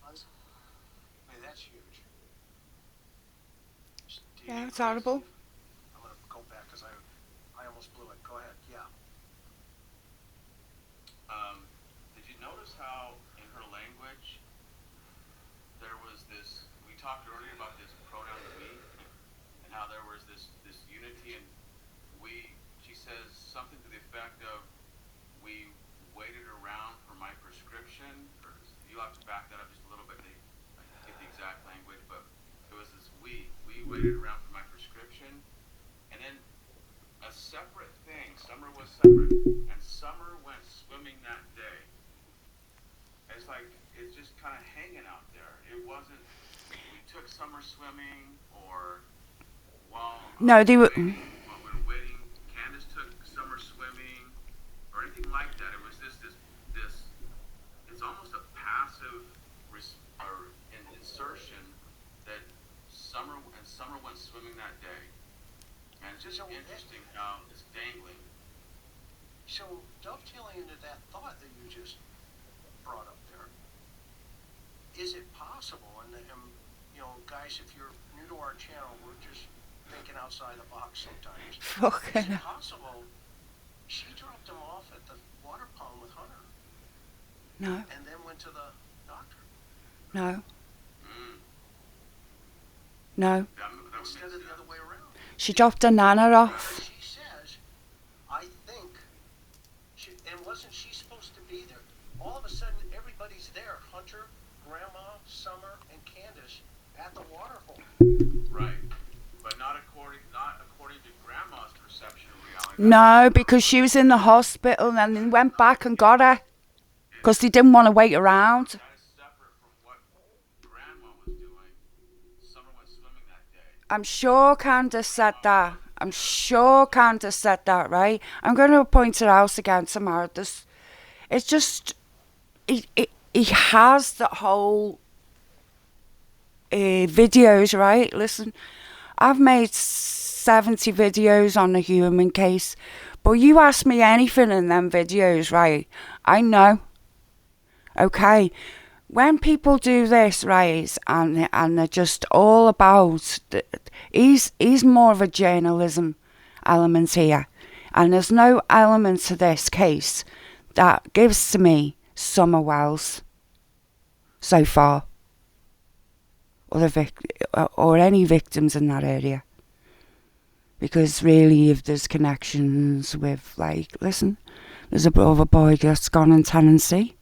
Okay, that's huge. Yeah, it's horrible. I'm going to go back because I almost blew it. Go ahead, yeah. Did you notice how in her language there was this? We talked earlier about this pronoun we, and how there was this unity and we. She says something to the effect of, "We waited around for my prescription." Or you have to back that up just a little bit. I get the exact language, but it was this we. We waited around for my prescription, and then a separate thing. Summer was separate, and Summer went swimming that day. It's like it's just kind of hanging out there. It wasn't. We took Summer swimming, or while No, they were. while we were waiting, Candace took Summer swimming, or anything like that. It was this. It's almost a passive insertion that Summer went swimming that day, and it's just interesting how it's dangling. So dovetailing into that thought that you just brought up there, is it possible, and you know, guys, if you're new to our channel, we're just thinking outside the box sometimes. Is Fucking. it possible she dropped him off at the water pond with Hunter No, and then went to the doctor? no, Mm. no. That would make Instead of the sense. other way around. She dropped her nana off. Because she says, I think, and wasn't she supposed to be there? All of a sudden, everybody's there. Hunter, Grandma, Summer, and Candace at the water hole. Right, but not according to Grandma's perception of reality. No, because she was in the hospital and then they went back and got her. Because they didn't want to wait around. That is separate from what Grandma was doing. Summer went swimming that day. I'm sure Candace said that. Right? I'm going to point it out again tomorrow. It's just, he has the whole videos, right? Listen, I've made 70 videos on the human case, but you ask me anything in them videos, right? I know. Okay, when people do this, right, and they're just all about, he's more of a journalism element here, and there's no element to this case that gives to me Summer Wells so far, or any victims in that area. Because really, if there's connections with, like, listen, there's a brother boy that's gone in tenancy.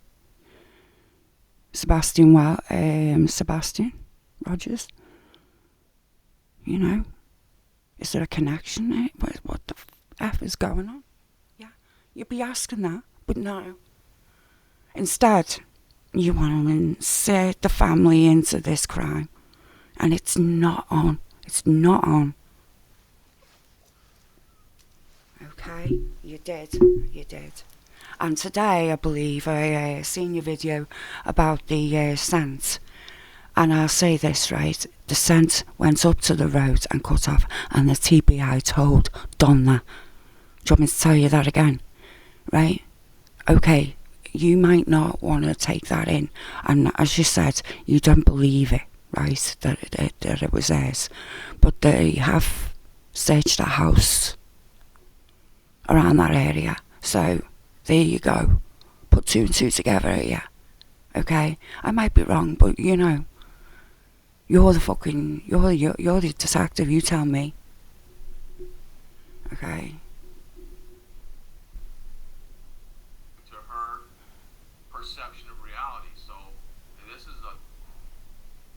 Sebastian Rogers. You know, is there a connection there? What the F is going on? Yeah, you'd be asking that, but no. Instead, you want to insert the family into this crime, and it's not on. It's not on. Okay, you did. And today, I believe, I seen your video about the scent. And I'll say this, right? The scent went up to the road and cut off, and the TBI told Donna. Do you want me to tell you that again? Right? Okay, you might not want to take that in. And as you said, you don't believe it, right? That it was theirs. But they have searched the house around that area. So there you go. Put two and two together here. Okay? I might be wrong, but you know, You're the detective, you tell me. Okay. To her perception of reality. So this is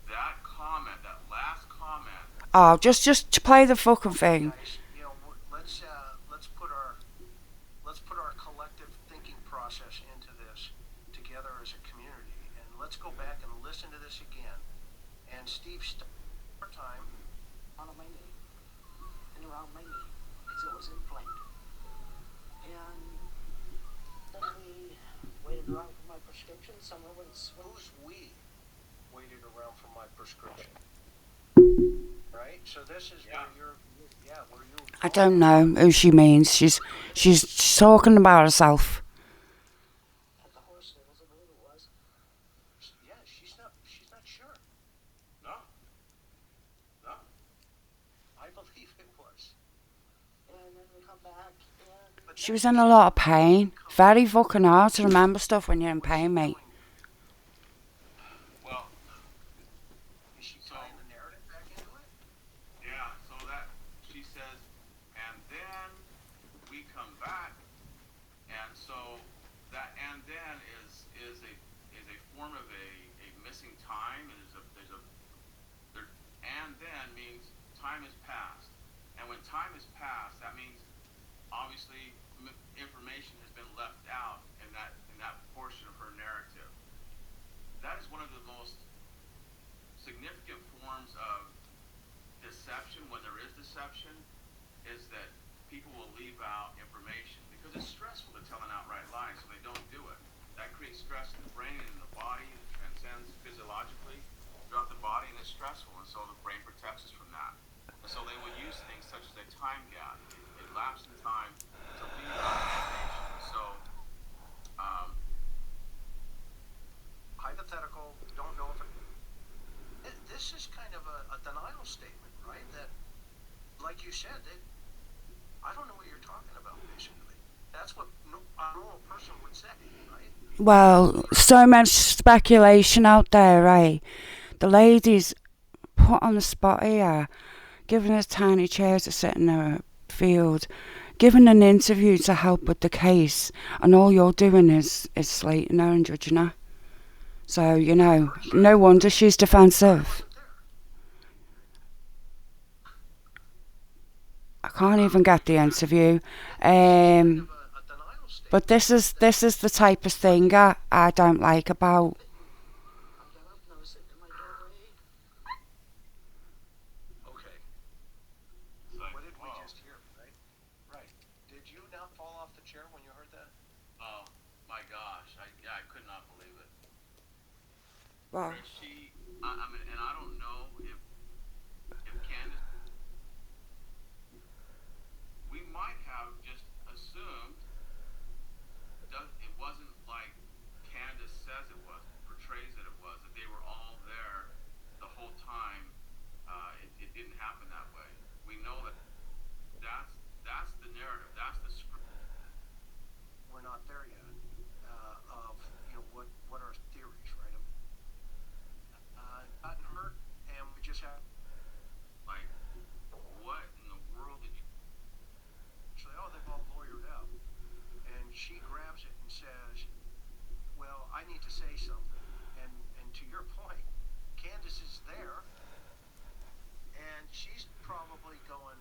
that comment, that last comment. Oh, just to play the fucking thing. Guys, let's put our collective thinking process into this together as a community, and let's go back and listen to this again. And Steve, our time on my knee and around my knee because it was inflamed. And then we waited around for my prescription. Summer was who's we waited around for my prescription, right? So this is where you're. I don't know who she means. She's talking about herself. at the horse stables, I believe it was. Yeah, she's not sure. No. I believe it was. And then we come back and She was in a lot of pain. Very fucking hard to remember stuff when you're in pain, mate. Well, Is she tying the narrative back into it? yeah, so that she says, and then we come back, and so that and then is a form of a missing time. And then means time has passed, and when time has passed, that means obviously information has been left out in that portion of her narrative. That is one of the most significant forms of deception, when there is deception, is that people will leave out information because it's stressful to tell an outright lie, so they don't do it. That creates stress in the brain and in the body. It transcends physiologically throughout the body, and it's stressful, and so the brain protects us from that. And so they will use things such as a time gap, a lapse in time, to leave out information. So, Hypothetical, don't know if this is kind of a denial statement, right? That, like you said, I don't know what you're talking about, basically. That's what a normal person would say, right? Well, so much speculation out there, right? The lady's put on the spot here, given a tiny chair to sit in her field, given an interview to help with the case, and all you're doing is slating her and judging her. So, no wonder she's defensive. I can't even get the interview. But this is the type of thing I don't like about. I got up and I was sitting in my doorway. Okay. What did we just hear, right? Right. Did you not fall off the chair when you heard that? oh my gosh, I could not believe it. Well, I mean, and I don't know if Candace, we might have just assumed it wasn't like Candace says it was, portrays that it was, that they were all there the whole time. It didn't happen that way. We know that's the narrative, that's the script. We're not there yet. Of what are theories, right? Gotten hurt, and we just have. Like, what in the world did you? Actually, they've all lawyered up, and she grabs it and says, "Well, I need to say something." And to your point, Candace is there, and she's probably going,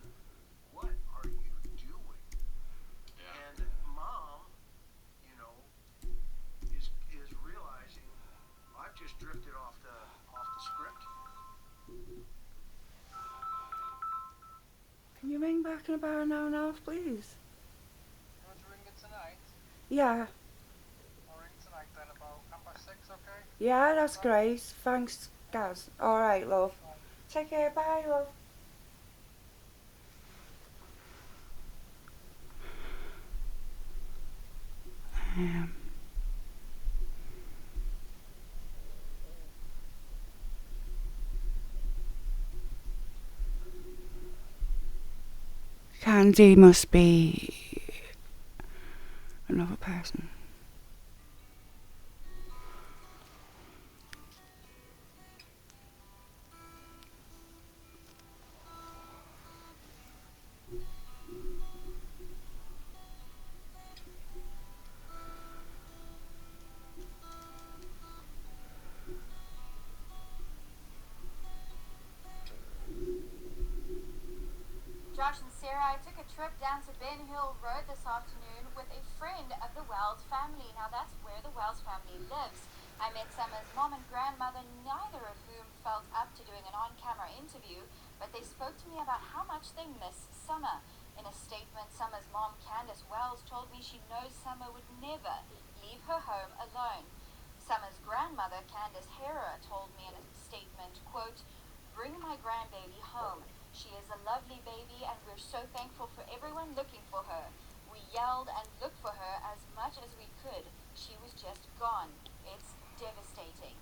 "What are you doing?" Yeah. And Mom, is realizing I've just drifted off the script. can you ring back in about an hour and a half, please? You want to ring it tonight? Yeah. I'll ring tonight then about 6:30, okay? Yeah, that's great. Thanks, Gaz. All right, love. Take care. Bye, love. Candy must be another person. announcer Ben Hill rode this afternoon with a friend of the Wells family. Now that's where the Wells family lives. I met Summer's mom and grandmother, neither of whom felt up to doing an on-camera interview, but they spoke to me about how much they miss Summer. In a statement, Summer's mom, Candace Wells, told me she knows Summer would never leave her home alone. Summer's grandmother, Candace Hera, told me in a statement, quote, "Bring my grandbaby home. She is a lovely baby and we're so thankful for everyone looking for her. We yelled and looked for her as much as we could. She was just gone. It's devastating."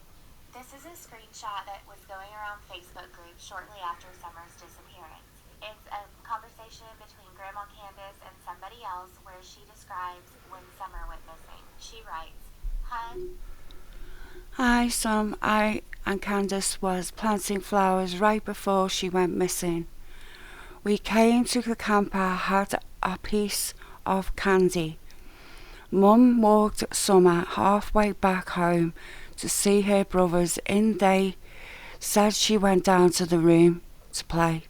This is a screenshot that was going around Facebook groups shortly after Summer's disappearance. It's a conversation between Grandma Candace and somebody else where she describes when Summer went missing. She writes, "Hun, Hi, I and Candace was planting flowers right before she went missing. We came to the camper, had a piece of candy. Mum walked Summer halfway back home to see her brothers and they said she went down to the room to play.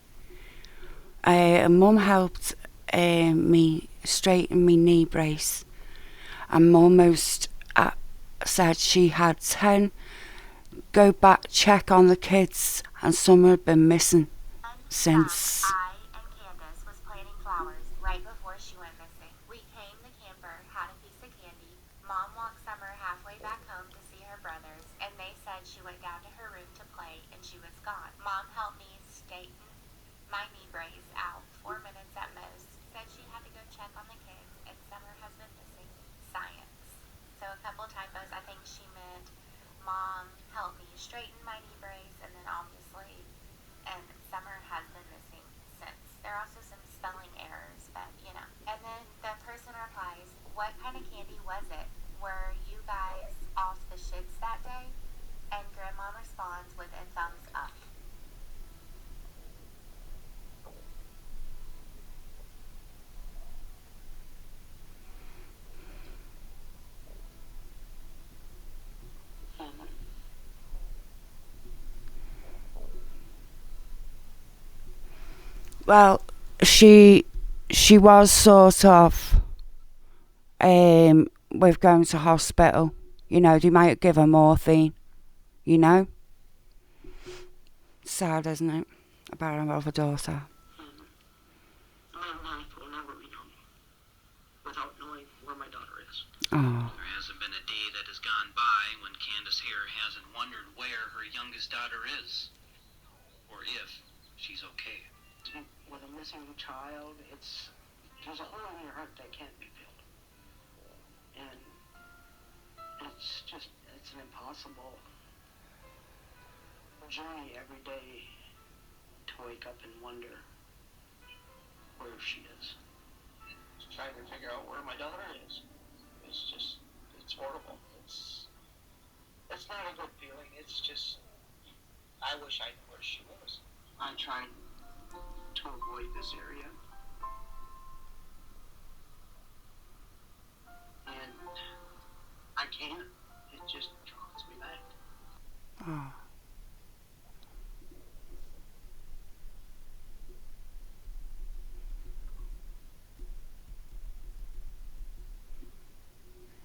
Mum helped me straighten my knee brace and almost said she had 10 go back check on the kids and Summer had been missing since. I and Candace was planting flowers right before she went missing. We came the camper, had a piece of candy. Mom walked Summer halfway back home to see her brothers, and they said she went down to her room to play and she was gone. Mom helped me straighten my knee brace out, 4 minutes at most. Said she had to go check on the kids, and Summer has been missing. Science." So a couple typos. I think she meant Mom helped me straighten my knee brace, and then obviously, and Summer has been missing since. There are also some spelling errors, but you know. And then the person replies, "What kind of candy was it? Were you guys off the shits that day?" And Grandma responds with a thumbs up. Well, she was sort of with going to hospital. You know, they might give her morphine, you know. Sad, isn't it? About her other daughter. My life will never be known without knowing where my daughter is. Oh. There hasn't been a day that has gone by when Candace here hasn't wondered where her youngest daughter is, or if she's okay. With a missing child, there's a hole in your heart that can't be filled. And it's an impossible journey every day to wake up and wonder where she is. Trying to figure out where my daughter is. It's horrible. It's not a good feeling. It's just, I wish I knew where she was. I tried to avoid this area. And I can't. It just draws me back. Oh.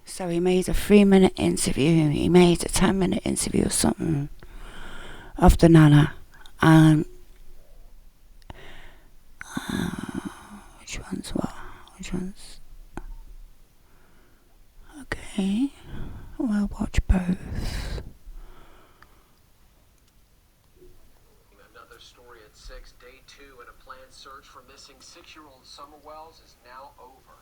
So he made a 3-minute interview, he made a 10-minute interview or something of the Nana. And which one's what? Which one's? Okay, we'll watch both. Another story at 6, day 2 in a planned search for missing 6-year-old Summer Wells is now over.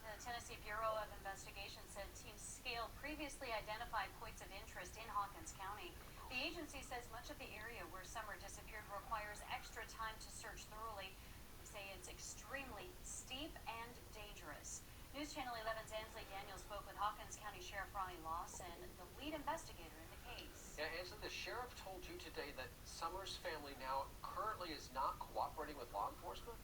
The Tennessee Bureau of Investigation said Team Scale previously identified points of interest in Hawkins County. The agency says much of the area where Summer disappeared requires extra time to search thoroughly. They say it's extremely steep and dangerous. News Channel 11's Ansley Daniels spoke with Hawkins County Sheriff Ronnie Lawson, the lead investigator in the case. Yeah, Ansley, the sheriff told you today that Summer's family now currently is not cooperating with law enforcement?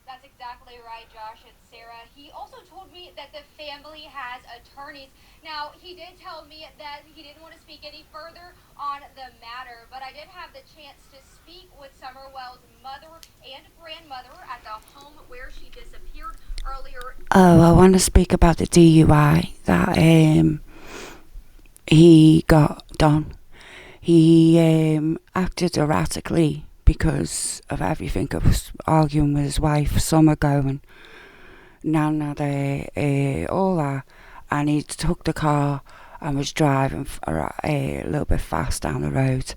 That's exactly right, Josh and Sarah. He also told me that the family has attorneys. Now, he did tell me that he didn't want to speak any further on the matter, but I did have the chance to speak with Summerwell's mother and grandmother at the home where she disappeared earlier. Oh, I want to speak about the DUI that he got done. He acted erratically because of everything. I was arguing with his wife some ago, and Nan had all that, and he took the car and was driving a little bit fast down the road,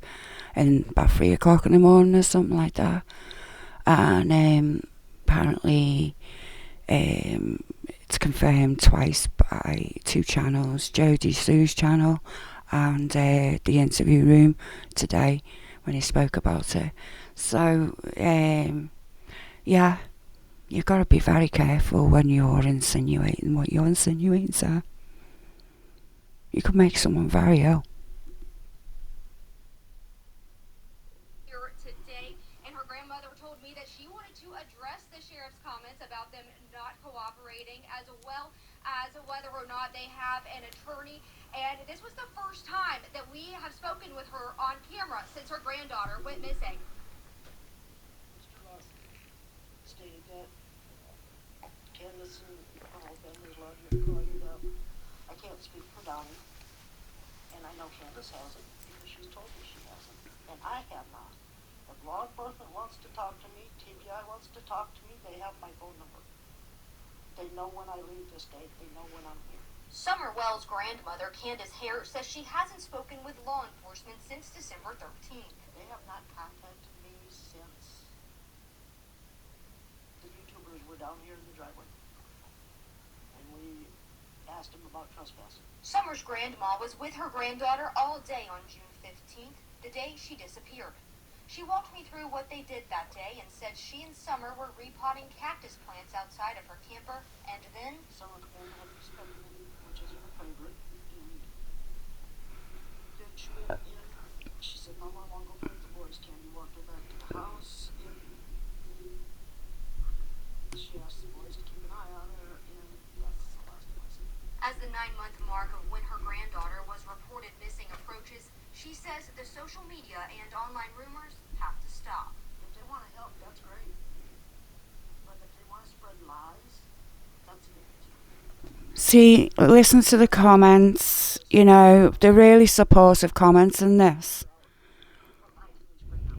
and about 3 o'clock in the morning or something like that. And apparently, it's confirmed twice by 2 channels, Jodie Sue's channel and the interview room today when he spoke about it. So, yeah, you've got to be very careful when you're insinuating what you're insinuating, sir. You could make someone very ill. Today, and her grandmother told me that she wanted to address the sheriff's comments about them not cooperating, as well as whether or not they have an attorney. And this was the first time that we have spoken with her on camera since her granddaughter went missing. Mr. Lawson stated that Candace and her whole family's allowed you to call you up. I can't speak for Donnie, and I know Candace hasn't because she's told me she hasn't, and I have not. If law enforcement wants to talk to me, TBI wants to talk to me, they have my phone number. They know when I leave this state. They know when I'm here. Summerwell's grandmother, Candace Hare, says she hasn't spoken with law enforcement since December 13th. They have not contacted me since the YouTubers were down here in the driveway, and we asked them about trespassing. Summer's grandma was with her granddaughter all day on June 15th, the day she disappeared. She walked me through what they did that day and said she and Summer were repotting cactus plants outside of her camper, and then Summer came and spent the night, which is her favorite, and then she went in. She said, "Mama, I want to go play with the boys." Candy walked her back to the house, and she asked the boys to keep an eye on her, and that's the last time I see her. as the 9-month mark of when her granddaughter was reported missing approaches, she says the social media and online rumors have to stop. If they want to help, that's great. But if they want to spread lies, that's it. See, listen to the comments. You know, they're really supportive comments in this. What lies do we spread now?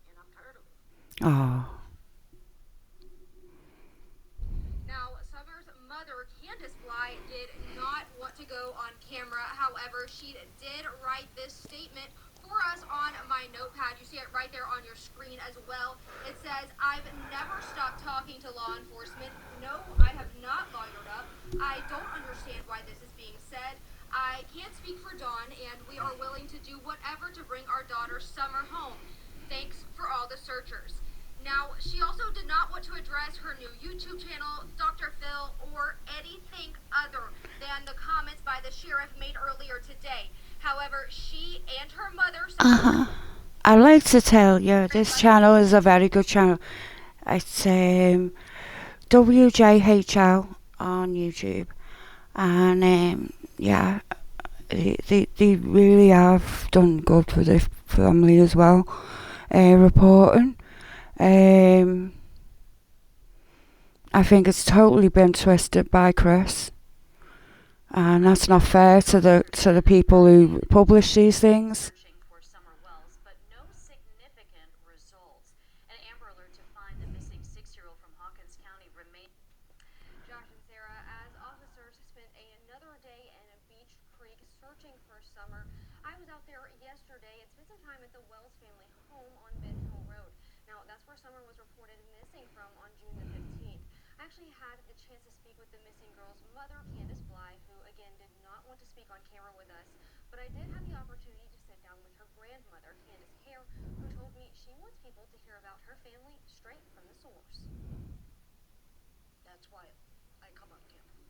And I'm tired of it. Oh. Now, Summer's mother, Candace Bly, did not want to go on camera. However, she did write this statement for us on my notepad. You see it right there on your screen as well. It says, "I've never stopped talking to law enforcement. No, I have not lawyered up. I don't understand why this is being said. I can't speak for Dawn, and we are willing to do whatever to bring our daughter Summer home. Thanks for all the searchers." Now, she also did not want to address her new YouTube channel, Dr. Phil, or anything other than the comments by the sheriff made earlier today. However, she and her mother... I'd like to tell you, this channel is a very good channel. It's WJHL on YouTube. And yeah, they really have done good for the family as well, reporting. I think it's totally been twisted by Chris, and that's not fair to the people who publish these things. Searching for Summer Wells, but no significant results. An Amber Alert to find the missing 6-year-old from Hawkins County remains. Josh and Sarah, as officers spent another day in Beach Creek searching for Summer, I was out there yesterday and spent some time at the Wells family home on Mid Hill Road. Now, that's where Summer was reported missing from on June the 15th. I actually had the chance to speak with the missing girl's mother, Candace Bly, who again did not want to speak on camera with us, but I did have the opportunity to sit down with her grandmother, Candace Hare, who told me she wants people to hear about her family straight from the source. That's why I come on camera,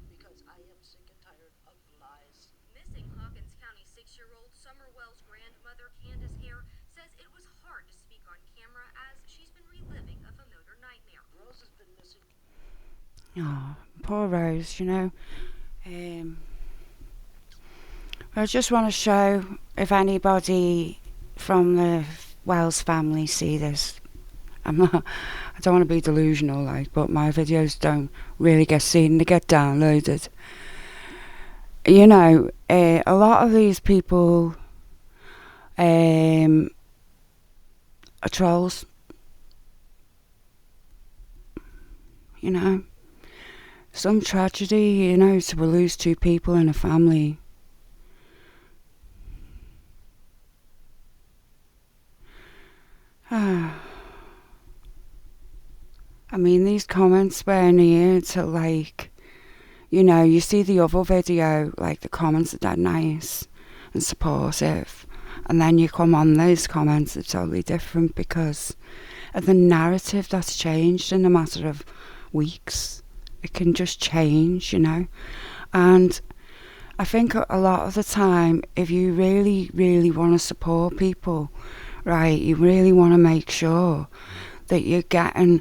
because I am sick and tired of lies. Missing Hawkins County 6-year-old Summer Wells' grandmother, Candace Hare, says it was hard to speak on camera as she's been reliving a familiar Oh, poor Rose, you know. I just want to show if anybody from the Wells family see this. I don't want to be delusional, like, but my videos don't really get seen, they get downloaded. You know, a lot of these people are trolls. You know, some tragedy, you know, to lose 2 people in a family. I mean, these comments weren't here to, like, you know, you see the other video, like, the comments are dead nice and supportive, and then you come on those comments, are totally different because of the narrative that's changed in a matter of weeks. It can just change, you know. And I think a lot of the time, if you really, really want to support people, right, you really want to make sure that you're getting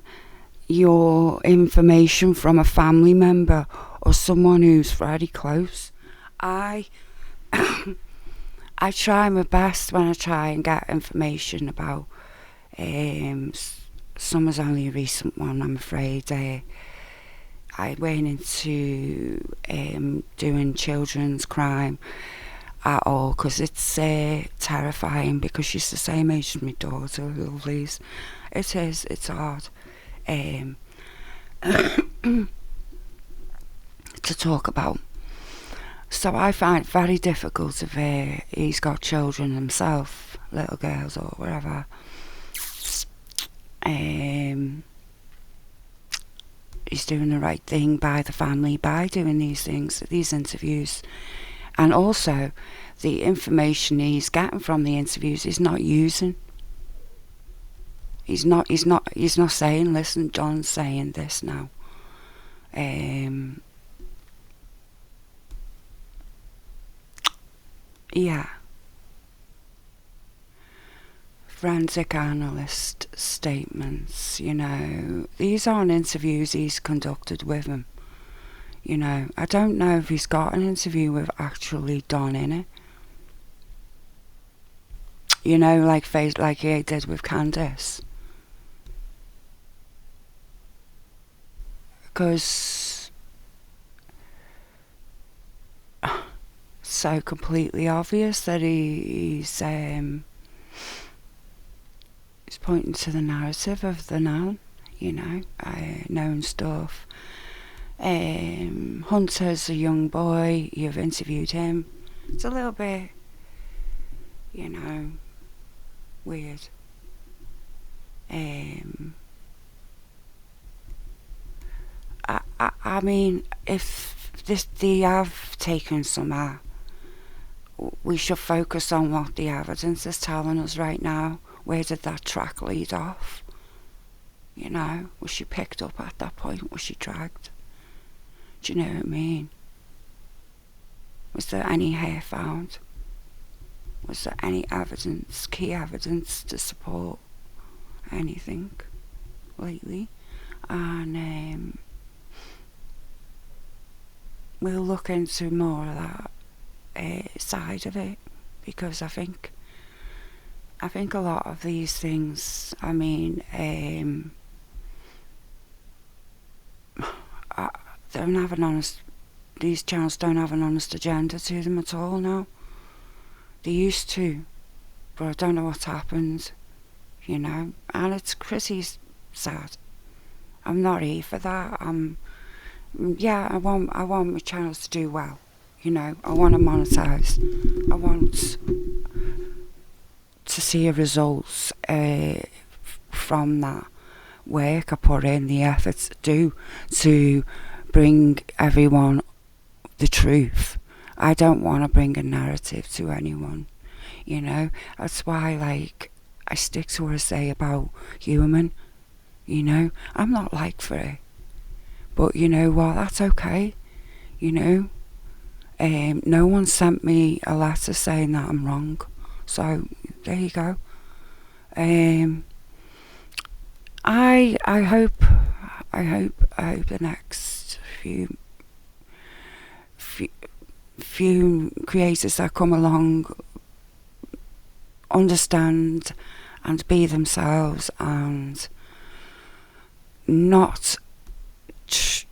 your information from a family member or someone who's very close. I try my best when I try and get information about summer's only a recent one, I'm afraid. I went into doing children's crime at all because it's terrifying, because she's the same age as my daughter, Lovelace. It is, it's hard to talk about. So I find it very difficult if he's got children himself, little girls or whatever. He's doing the right thing by the family by doing these things, these interviews. And also, the information he's getting from the interviews he's not using. He's not saying, listen, John's saying this now. Yeah. Forensic analyst statements, you know, these aren't interviews he's conducted with him. You know, I don't know if he's got an interview with actually Don in it. You know, like he did with Candace. Because so completely obvious that he's pointing to the narrative of the known, you know, known stuff. Hunter's a young boy, you've interviewed him. It's a little bit, you know, weird. I mean, if they have taken some, we should focus on what the evidence is telling us right now. Where did that track lead off? You know, was she picked up at that point? Was she dragged? Do you know what I mean? Was there any hair found? Was there any evidence, key evidence to support anything lately? And we'll look into more of that side of it, because I think a lot of these things, I mean, don't have an honest, these channels don't have an honest agenda to them at all now. They used to, but I don't know what's happened, you know, and it's pretty sad. I'm not here for that. I want my channels to do well, you know. I want to monetize. I want to see results from that work I put in, the efforts I do to bring everyone the truth. I don't want to bring a narrative to anyone, you know. That's why, like, I stick to what I say about human, you know. I'm not like for it, but you know what, that's okay, you know. No one sent me a letter saying that I'm wrong, so there you go. I hope the next few creators that come along understand and be themselves and not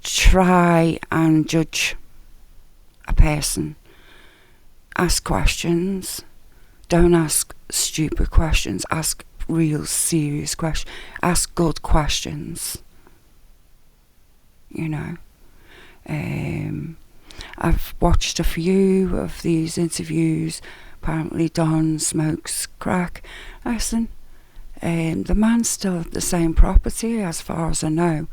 try and judge a person. Ask questions. Don't ask stupid questions. Ask real serious questions. Ask good questions. You know. I've watched a few of these interviews. Apparently Don smokes crack. Listen, the man's still at the same property as far as I know,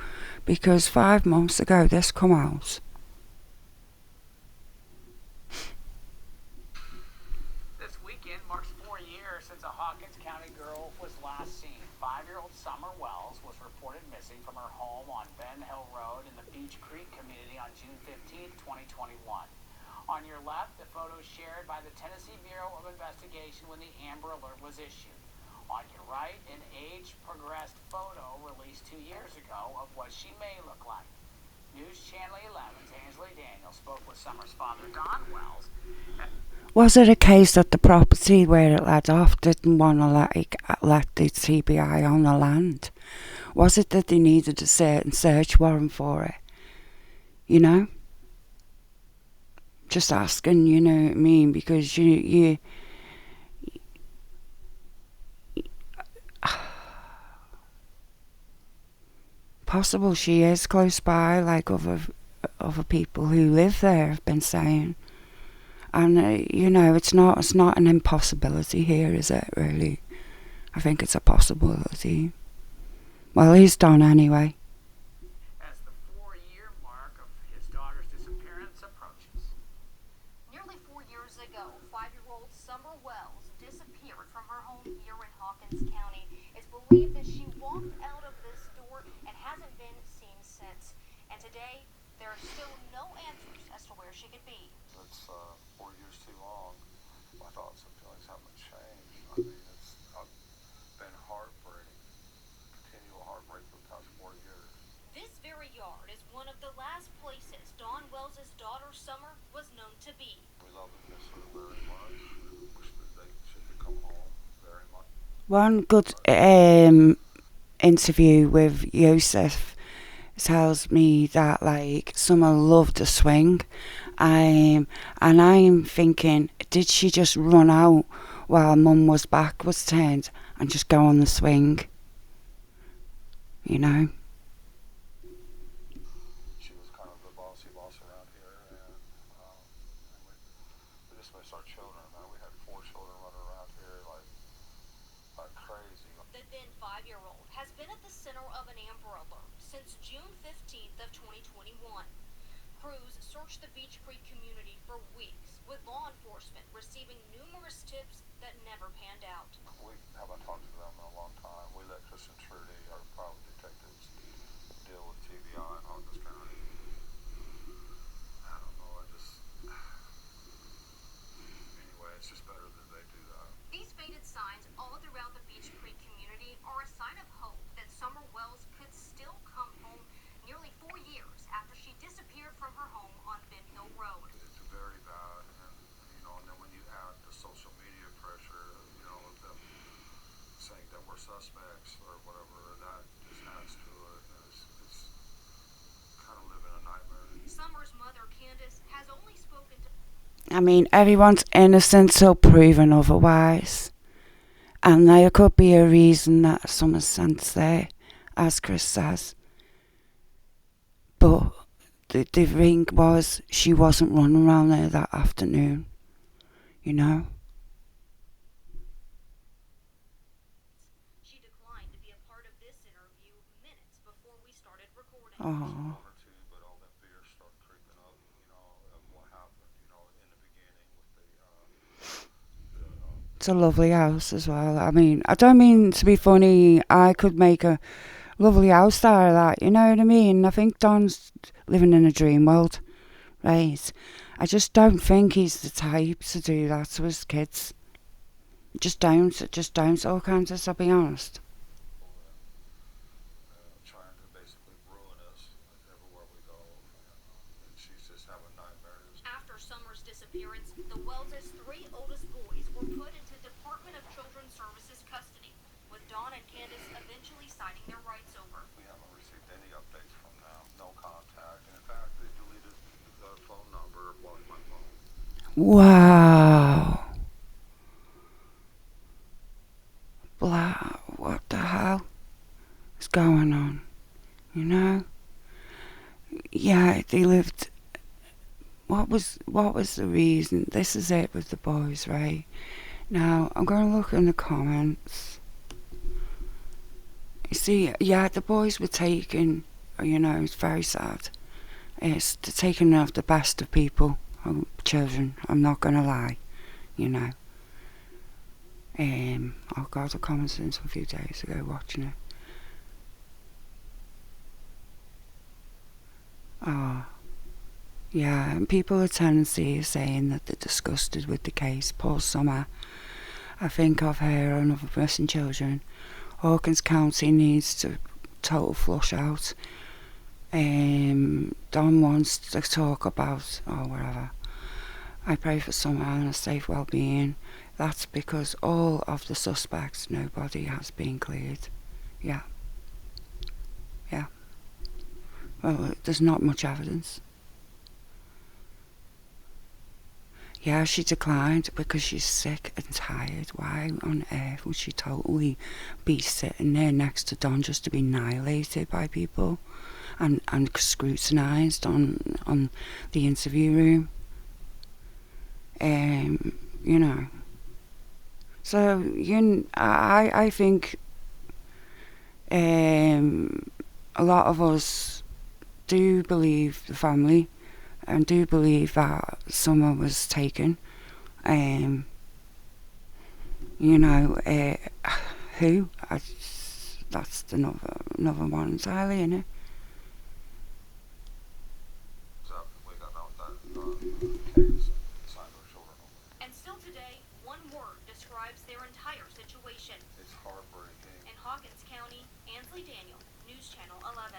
because 5 months ago this come out. This weekend marks 4 years since a Hawkins County girl was last seen. 5-year-old Summer Wells was reported missing from her home on Ben Hill Road in the Beach Creek community on June 15, 2021. On your left, the photo shared by the Tennessee Bureau of Investigation when the Amber Alert was issued. On your right, an age-progressed photo released 2 years ago of what she may look like. News Channel 11's Angela Daniel spoke with Summer's father, Don Wells. Was it a case that the property where it led off didn't want to let the TBI on the land? Was it that they needed a certain search warrant for it? You know? Just asking, you know what I mean? Because you possible she is close by, like other people who live there have been saying. And you know, it's not an impossibility here, is it? Really, I think it's a possibility. Well, he's done anyway. As the 4-year mark of his daughter's disappearance approaches. Nearly 4 years ago, 5-year-old Summer Wells disappeared from her home here in Hawkins County. It's believed that she walked out of this door and hasn't been seen since. And today, there are still no answers as to where she could be. It's 4 years too long. My thoughts and feelings haven't changed. I mean, I've been heartbreaking, continual heartbreak for the past 4 years. This very yard is one of the last places Dawn Wells' daughter Summer was known to be. We love and miss her very much. We wish that they should come home very much. One good interview with Yosef tells me that like Summer loved to swing, and I'm thinking, did she just run out while Mum was back was turned and just go on the swing? You know. She was kind of the bossy boss around here, and we just miss our children, man. We had 4 children running around here like crazy. The then 5-year-old has been at the center of an Amber Alert since June 15th of 2021. Crews searched the Beach Creek community for weeks, with law enforcement receiving numerous tips that never panned out. We haven't talked to them in a long time. We let Chris and Trudy, our private detectives, deal with TBI in Hawkins County. I don't know, anyway, it's just better that they do that. These faded signs all throughout the Beach Creek community are a sign of hope that Summer Wells could still come home nearly 4 years after she disappeared from her home on Ben Hill Road. It's very bad, and then when you add the social media pressure, of them saying that we're suspects or whatever, that just adds to it. It's kind of living a nightmare. Summer's mother, Candace, has only spoken to... I mean, everyone's innocent till proven otherwise. And there could be a reason that Summer's sent's there, as Chris says. But the thing was, she wasn't running around there that afternoon. You know? She declined to be a part of this interview minutes before we started recording. Oh. But all that fear started creeping up, of what happened, in the beginning with It's a lovely house as well. I mean, I don't mean to be funny. I could make a lovely house out of that, you know what I mean? I think Don's living in a dream world, right? I just don't think he's the type to do that to his kids. Just don't, all kinds of, I'll be honest. trying to basically ruin us everywhere we go. Wow. What the hell is going on? You know? Yeah, they lived. What was the reason? This is it with the boys, right? Now, I'm going to look in the comments. You see, yeah, the boys were taken, you know, it's very sad. It's the taking of the best of people, children, I'm not going to lie, you know. I got a comment since a few days ago watching it. Yeah, and people are tendency saying that they're disgusted with the case. Paul Summer, I think of her and other missing children. Hawkins County needs to total flush out. Don wants to talk about, or whatever. I pray for Summer and a safe well-being. That's because all of the suspects, nobody has been cleared. Yeah. Well, there's not much evidence. Yeah, she declined because she's sick and tired. Why on earth would she totally be sitting there next to Don just to be annihilated by people and scrutinised on the interview room? You know. So, I think a lot of us do believe the family and do believe that Summer was taken. You know, who? That's another one entirely, innit? And still today, one word describes their entire situation. It's heartbreaking. In Hawkins County, Ansley Daniel, News Channel 11.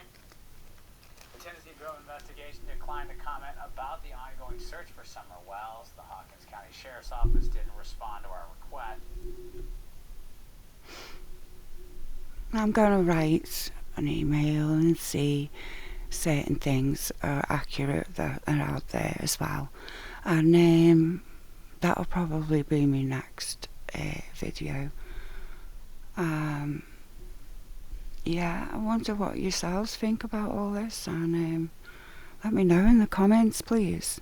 The Tennessee Bureau of Investigation declined to comment about the ongoing search for Summer Wells. The Hawkins County Sheriff's Office didn't respond to our request. I'm going to write an email and see certain things are accurate that are out there as well. And that'll probably be my next video. Yeah, I wonder what yourselves think about all this, and let me know in the comments, please.